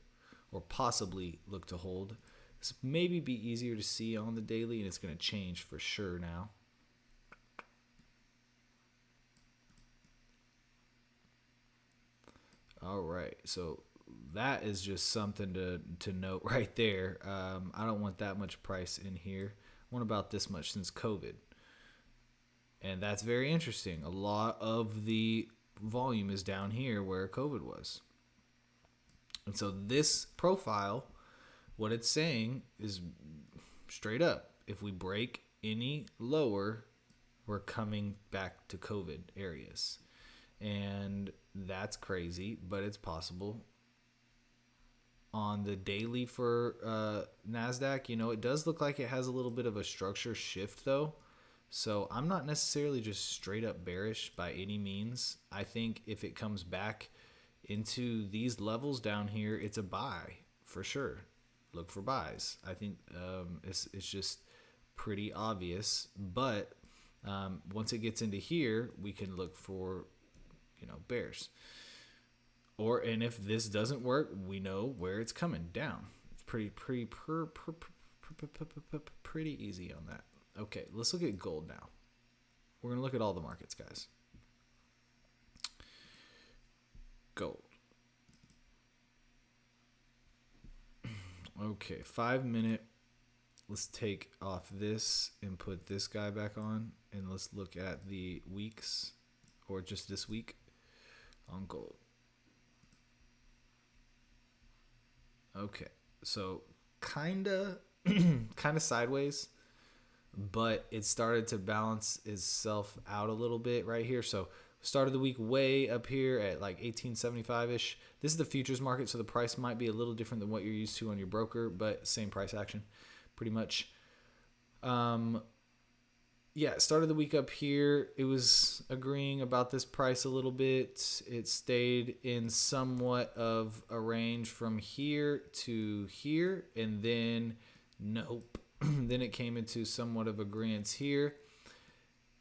[SPEAKER 1] or possibly look to hold. This maybe be easier to see on the daily, and it's going to change for sure now. All right, so that is just something to note right there. I don't want that much price in here. I want about this much since COVID. And that's very interesting. A lot of the volume is down here where COVID was. And so this profile, what it's saying is straight up, if we break any lower, we're coming back to COVID areas. And that's crazy, but it's possible. On the daily for NASDAQ, it does look like it has a little bit of a structure shift though. So I'm not necessarily just straight up bearish by any means. I think if it comes back into these levels down here, it's a buy for sure. Look for buys. I think it's just pretty obvious. But once it gets into here, we can look for bears. And if this doesn't work, we know where it's coming down. It's pretty easy on that. Okay, let's look at gold now. We're going to look at all the markets, guys. Gold. Okay, 5 minute. Let's take off this and put this guy back on. And let's look at the weeks or just this week on gold. Okay, so kind of sideways. But it started to balance itself out a little bit right here. So started the week way up here at like 1875-ish. This is the futures market, so the price might be a little different than what you're used to on your broker, but same price action pretty much. Yeah, started the week up here. It was agreeing about this price a little bit. It stayed in somewhat of a range from here to here, and then nope. Then it came into somewhat of agreement here.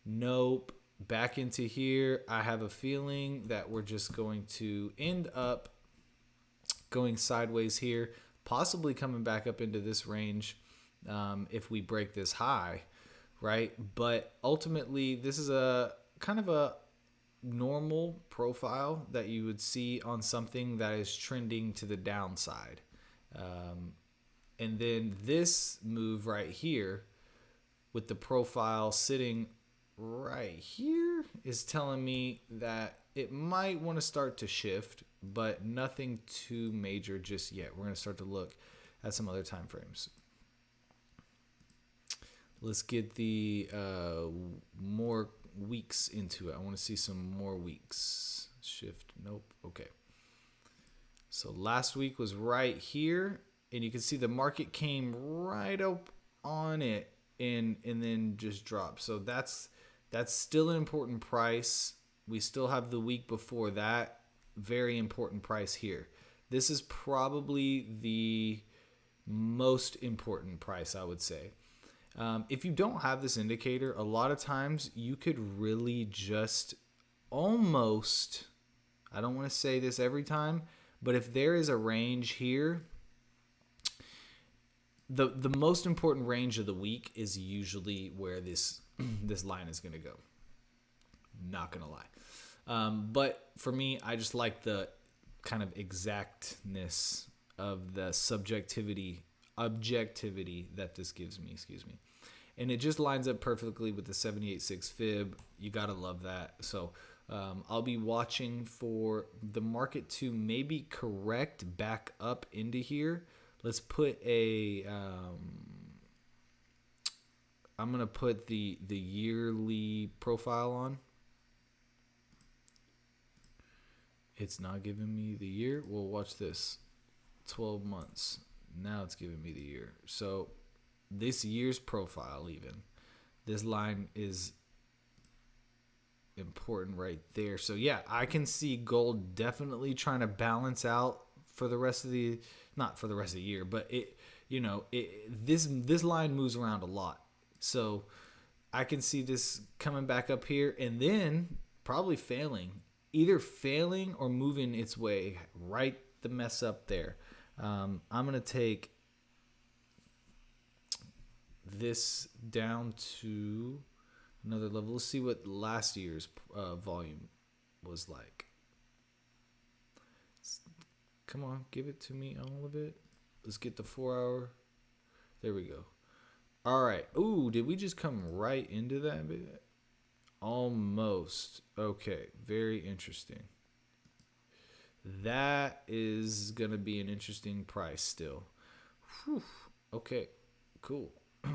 [SPEAKER 1] Nope. Back into here. I have a feeling that we're just going to end up going sideways here, possibly coming back up into this range if we break this high, right? But ultimately, this is a kind of a normal profile that you would see on something that is trending to the downside. And then this move right here with the profile sitting right here is telling me that it might want to start to shift, but nothing too major just yet. We're going to start to look at some other time frames. Let's get the more weeks into it. I want to see some more weeks. Shift. Nope. Okay. So last week was right here, and you can see the market came right up on it and then just dropped. So that's still an important price. We still have the week before that, very important price here. This is probably the most important price, I would say. If you don't have this indicator, a lot of times you could really just almost, I don't want to say this every time, but if there is a range here, the most important range of the week is usually where this this line is going to go. Not going to lie. But for me, I just like the kind of exactness of the objectivity that this gives me, and it just lines up perfectly with the 78.6 fib. You gotta love that. So I'll be watching for the market to maybe correct back up into here. Let's put a I'm gonna put the yearly profile on. It's not giving me the year. Well, watch this. 12 months. Now it's giving me the year. So this year's profile, even this line is important right there. So yeah, I can see gold definitely trying to balance out for the rest of the, not for the rest of the year, but this line moves around a lot. So I can see this coming back up here and then probably failing, either failing or moving its way right the mess up there. I'm going to take this down to another level. Let's see what last year's volume was like. Come on, give it to me, all of it. Let's get the 4 hour. There we go. All right. Ooh, did we just come right into that bit? Almost. Okay, very interesting. That is going to be an interesting price still. Whew. Okay, cool.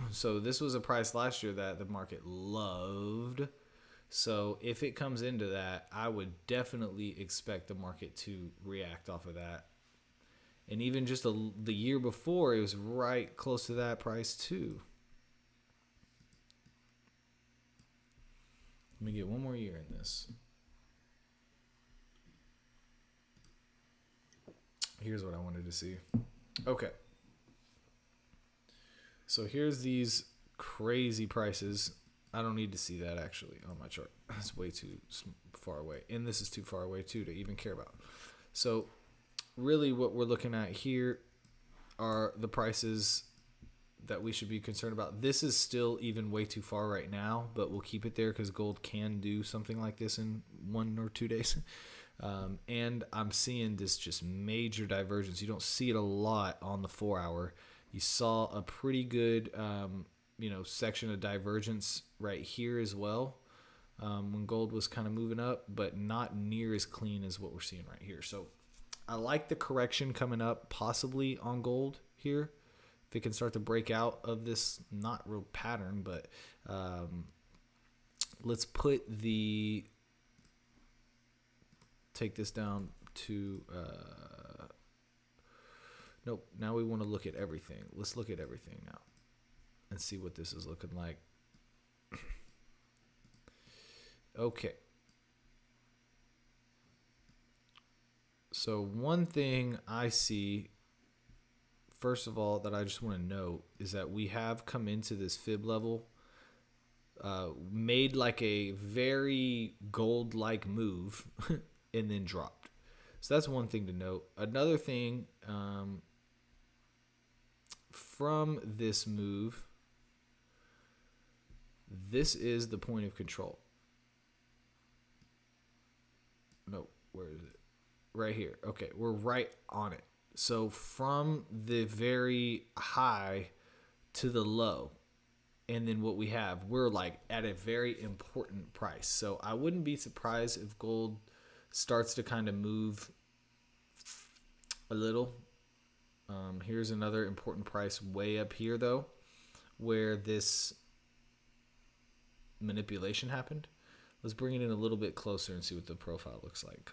[SPEAKER 1] So this was a price last year that the market loved. So if it comes into that, I would definitely expect the market to react off of that. And even just the year before, it was right close to that price too. Let me get one more year in this. Here's what I wanted to see. Okay. So here's these crazy prices. I don't need to see that actually on my chart. That's way too far away. And this is too far away too to even care about. So really what we're looking at here are the prices that we should be concerned about. This is still even way too far right now, but we'll keep it there because gold can do something like this in 1 or 2 days. And I'm seeing this just major divergence. You don't see it a lot on the 4 hour. You saw a pretty good, section of divergence right here as well when gold was kind of moving up, but not near as clean as what we're seeing right here. So I like the correction coming up possibly on gold here. If it can start to break out of this not real pattern, but let's take this down to nope. Now we want to look at everything. Let's look at everything now and see what this is looking like. Okay. So one thing I see, first of all, that I just want to note is that we have come into this fib level, made like a very gold-like move, and then dropped. So that's one thing to note. Another thing, from this move, this is the point of control. No, where is it? Right here. Okay, we're right on it. So from the very high to the low, and then what we have, we're like at a very important price. So I wouldn't be surprised if gold starts to kind of move a little. Here's another important price way up here though, where this manipulation happened. Let's bring it in a little bit closer and see what the profile looks like.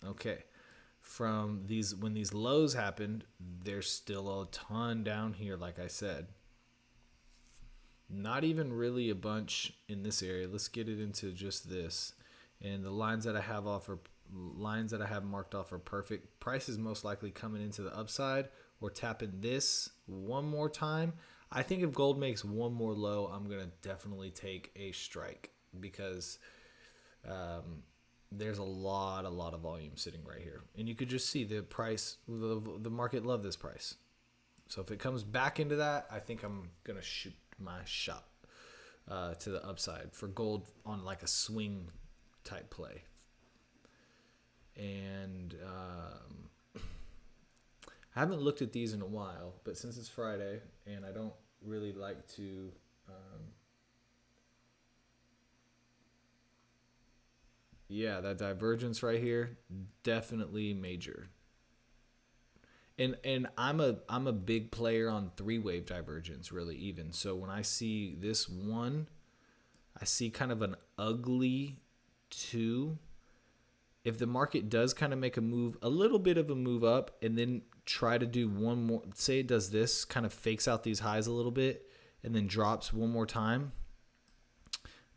[SPEAKER 1] Okay, from these, when these lows happened, there's still a ton down here, like I said. Not even really a bunch in this area. Let's get it into just this. And the lines that I have marked off are perfect. Price is most likely coming into the upside or tapping this one more time. I think if gold makes one more low, I'm going to definitely take a strike, because there's a lot of volume sitting right here. And you could just see the price, the market love this price. So if it comes back into that, I think I'm going to shoot my shot to the upside for gold on like a swing type play. And I haven't looked at these in a while, but since it's Friday and I don't really like to yeah, that divergence right here, definitely major. And I'm a big player on 3-wave divergence, really, even. So when I see this one, I see kind of an ugly 2. If the market does kind of make a move, a little bit of a move up, and then try to do one more, say it does this, kind of fakes out these highs a little bit, and then drops one more time,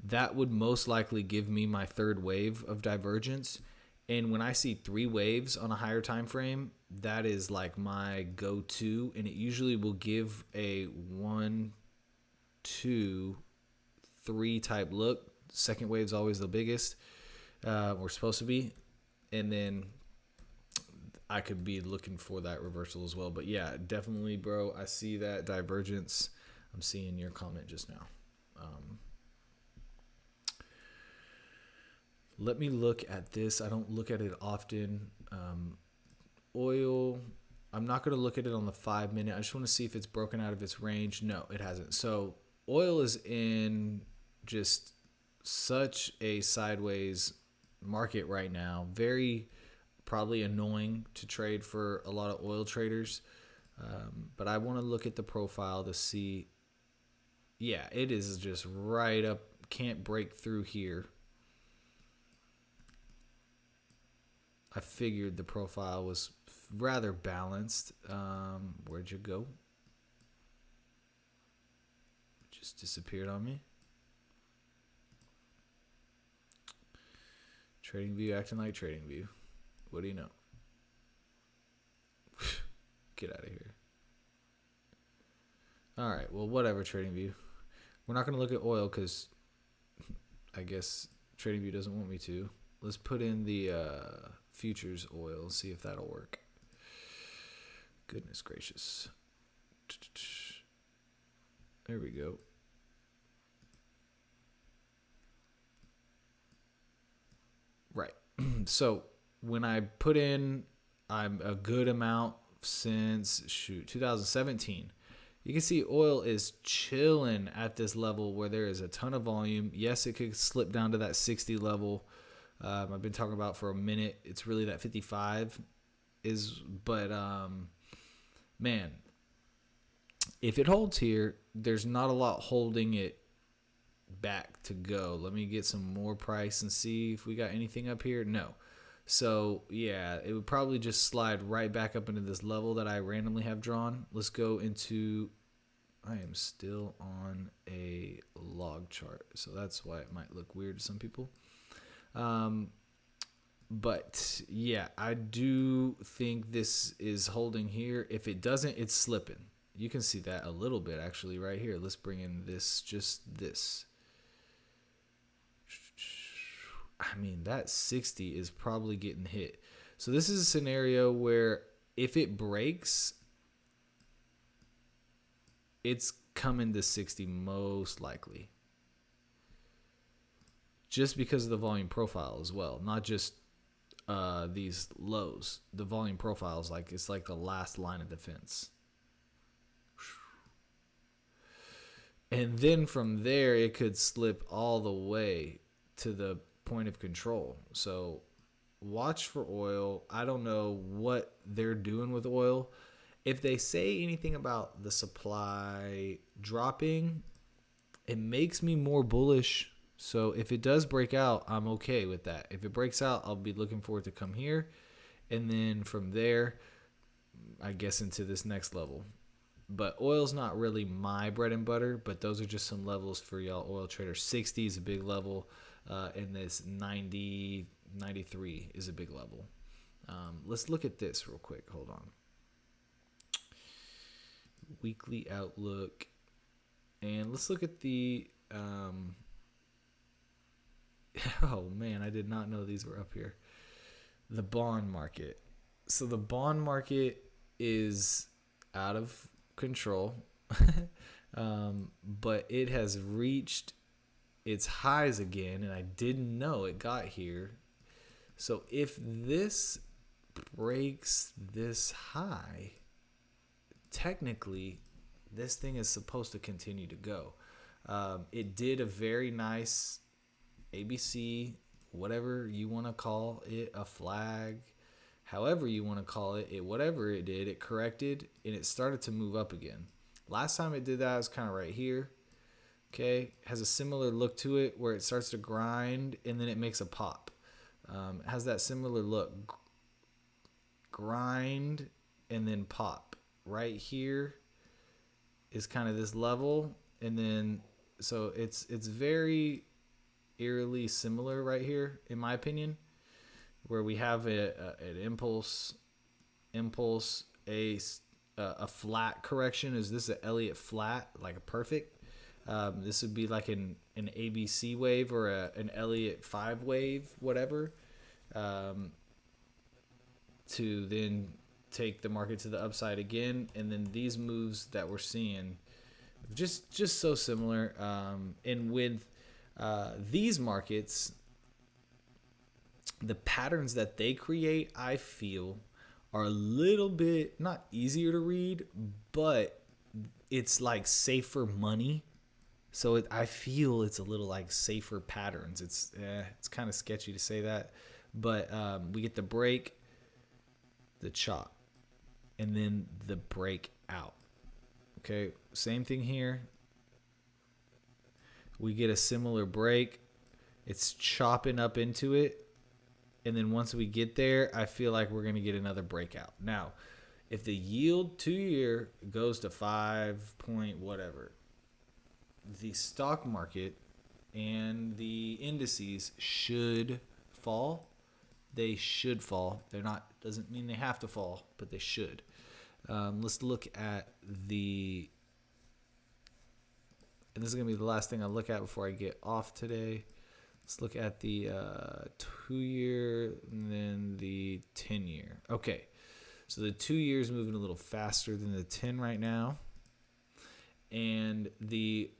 [SPEAKER 1] that would most likely give me my 3rd wave of divergence. And when I see 3 waves on a higher time frame, that is like my go-to, and it usually will give a 1, 2, 3 type look. Second wave is always the biggest, or supposed to be, and then I could be looking for that reversal as well. But yeah, definitely, bro, I see that divergence. I'm seeing your comment just now. Let me look at this. I don't look at it often. Oil, I'm not going to look at it on the 5-minute. I just want to see if it's broken out of its range. No, it hasn't. So oil is in just such a sideways market right now. Very probably annoying to trade for a lot of oil traders. But I want to look at the profile to see. Yeah, it is just right up. Can't break through here. I figured the profile was rather balanced. Where'd you go? Just disappeared on me. TradingView acting like TradingView. What do you know? Get out of here. All right, well, whatever, TradingView. We're not going to look at oil because I guess TradingView doesn't want me to. Let's put in the futures oil and see if that'll work. Goodness gracious. There we go. Right. So when I put in, I'm a good amount since 2017. You can see oil is chilling at this level where there is a ton of volume. Yes, it could slip down to that 60 level. I've been talking about for a minute. It's really that 55 is, but man, if it holds here, there's not a lot holding it back to go. Let me get some more price and see if we got anything up here. No. So yeah, it would probably just slide right back up into this level that I randomly have drawn. Let's go into, I am still on a log chart, so that's why it might look weird to some people. But yeah, I do think this is holding here. If it doesn't, it's slipping. You can see that a little bit actually right here. Let's bring in this, just this. I mean, that 60 is probably getting hit. So this is a scenario where if it breaks, it's coming to 60 most likely. Just because of the volume profile as well, not just these lows. The volume profile is like, it's like the last line of defense. And then from there, it could slip all the way to the point of control. So watch for oil. I don't know what they're doing with oil. If they say anything about the supply dropping, it makes me more bullish. So if it does break out, I'm okay with that. If it breaks out, I'll be looking for it to come here. and then from there, I guess into this next level. But oil's not really my bread and butter, but those are just some levels for y'all oil traders. 60 is a big level, and this 90, 93 is a big level. Let's look at this real quick. Hold on. Weekly outlook. And let's look at the... oh, man, I did not know these were up here. The bond market. So the bond market is out of control, but it has reached its highs again, and I didn't know it got here. So if this breaks this high, technically this thing is supposed to continue to go. It did a very nice ABC, whatever you want to call it, a flag, however you want to call it, whatever it did, it corrected and it started to move up again. Last time it did that, it was kind of right here. Okay, has a similar look to it where it starts to grind and then it makes a pop. It has that similar look, grind and then pop. Right here is kind of this level, and then so it's very eerily similar right here, in my opinion, where we have an impulse, a flat correction. Is this an Elliott flat, like a perfect? This would be like an ABC wave or an Elliott 5 wave, whatever, to then take the market to the upside again. And then these moves that we're seeing, just so similar. And with these markets, the patterns that they create, I feel, are a little bit not easier to read, but it's like safer money. So I feel it's a little like safer patterns. It's kind of sketchy to say that, but we get the break, the chop, and then the break out. Okay, same thing here. We get a similar break. It's chopping up into it. And then once we get there, I feel like we're going to get another breakout. Now, if the yield 2-year goes to 5 point whatever, the stock market and the indices should fall. They should fall. They're not, doesn't mean they have to fall, but they should. Let's look at the, and this is going to be the last thing I look at before I get off today. Let's look at the 2-year and then the 10-year. Okay, so the 2 years moving a little faster than the 10 right now. And the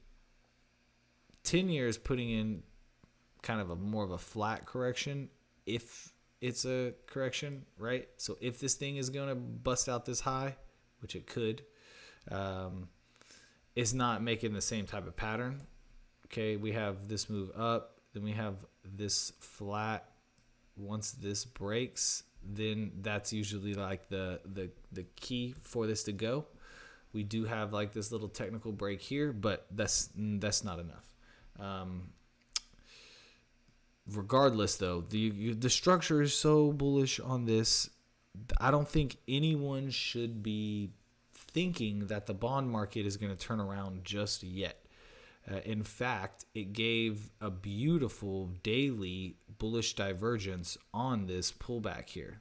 [SPEAKER 1] 10-year is putting in kind of a more of a flat correction if it's a correction, right? So if this thing is going to bust out this high, which it could, it's not making the same type of pattern. Okay, we have this move up. Then we have this flat. Once this breaks, then that's usually like the key for this to go. We do have like this little technical break here, but that's not enough. Regardless, though, the structure is so bullish on this. I don't think anyone should be thinking that the bond market is going to turn around just yet. In fact, it gave a beautiful daily bullish divergence on this pullback here.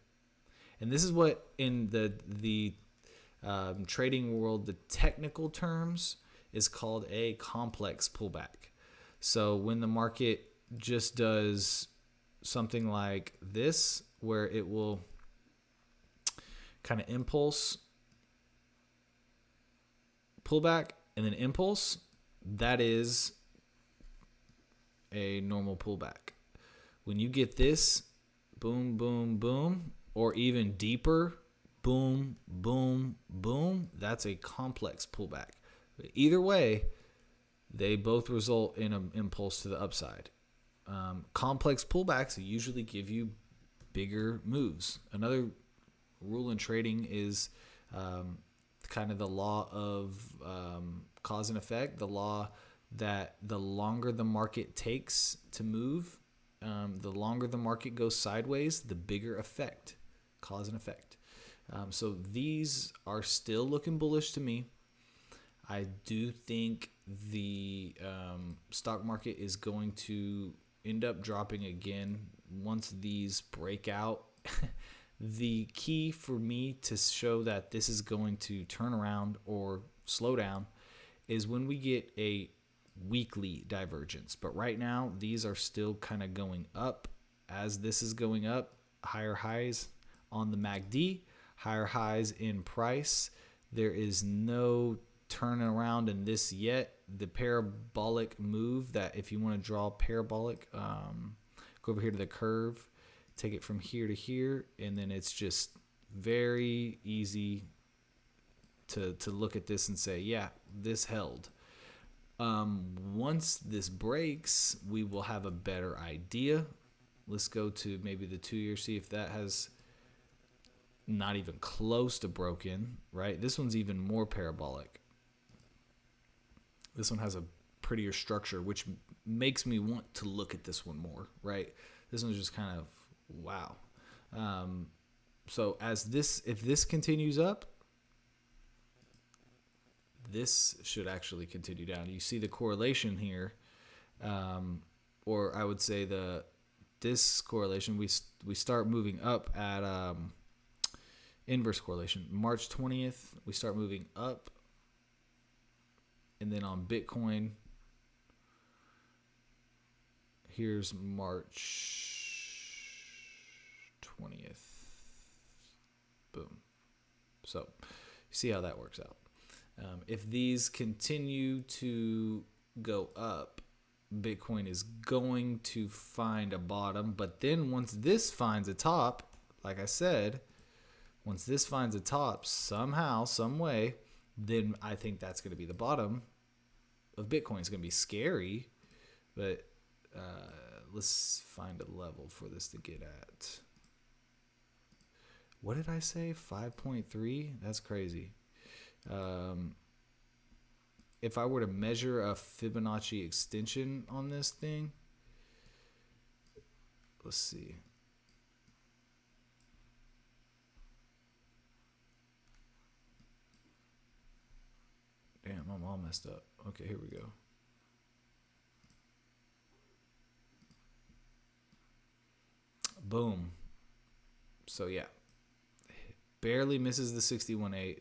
[SPEAKER 1] And this is what in the trading world, the technical terms is called a complex pullback. So when the market just does something like this, where it will kind of impulse, pullback, and then impulse, that is a normal pullback. When you get this, boom, boom, boom, or even deeper, boom, boom, boom, that's a complex pullback. But either way, they both result in an impulse to the upside. Complex pullbacks usually give you bigger moves. Another rule in trading is kind of the law of cause and effect, the law that the longer the market takes to move, the longer the market goes sideways, the bigger effect cause and effect. So these are still looking bullish to me. I do think the stock market is going to end up dropping again once these break out. The key for me to show that this is going to turn around or slow down is when we get a weekly divergence. But right now, these are still kind of going up. As this is going up, higher highs on the MACD, higher highs in price. There is no turning around in this yet. The parabolic move, that if you want to draw parabolic, go over here to the curve, take it from here to here, and then it's just very easy to look at this and say, yeah, this held. Once this breaks, we will have a better idea. Let's go to maybe the 2-year, see if that has not even close to broken, right? This one's even more parabolic. This one has a prettier structure, which makes me want to look at this one more, right? This one's just kind of, wow. So as this, if this continues up, this should actually continue down. You see the correlation here, or I would say this correlation, we start moving up at inverse correlation. March 20th, we start moving up, and then on Bitcoin, here's March 20th. Boom. So you see how that works out. If these continue to go up, Bitcoin is going to find a bottom. But then once this finds a top, like I said, once this finds a top somehow, some way, then I think that's going to be the bottom of Bitcoin. It's going to be scary, but let's find a level for this to get at. What did I say? 5.3? That's crazy. If I were to measure a Fibonacci extension on this thing, let's see. Damn, I'm all messed up. Okay, here we go. Boom. So yeah, barely misses the 61.8.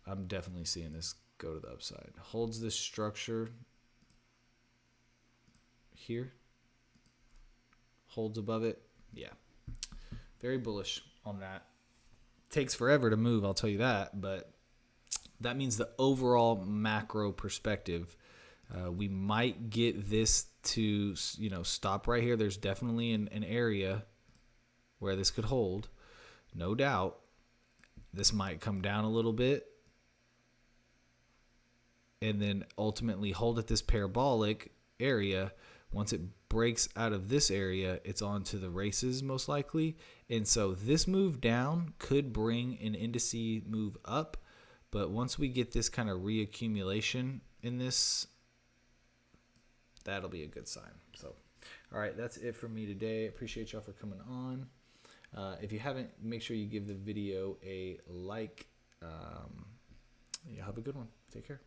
[SPEAKER 1] I'm definitely seeing this go to the upside. Holds this structure here. Holds above it. Yeah. Very bullish on that. Takes forever to move, I'll tell you that. But that means the overall macro perspective, we might get this to, stop right here. There's definitely an area where this could hold. No doubt. This might come down a little bit, and then ultimately hold at this parabolic area. Once it breaks out of this area, it's on to the races most likely. And so this move down could bring an indice move up. But once we get this kind of reaccumulation in this, that'll be a good sign. So, all right, that's it for me today. Appreciate y'all for coming on. If you haven't, make sure you give the video a like. Have a good one. Take care.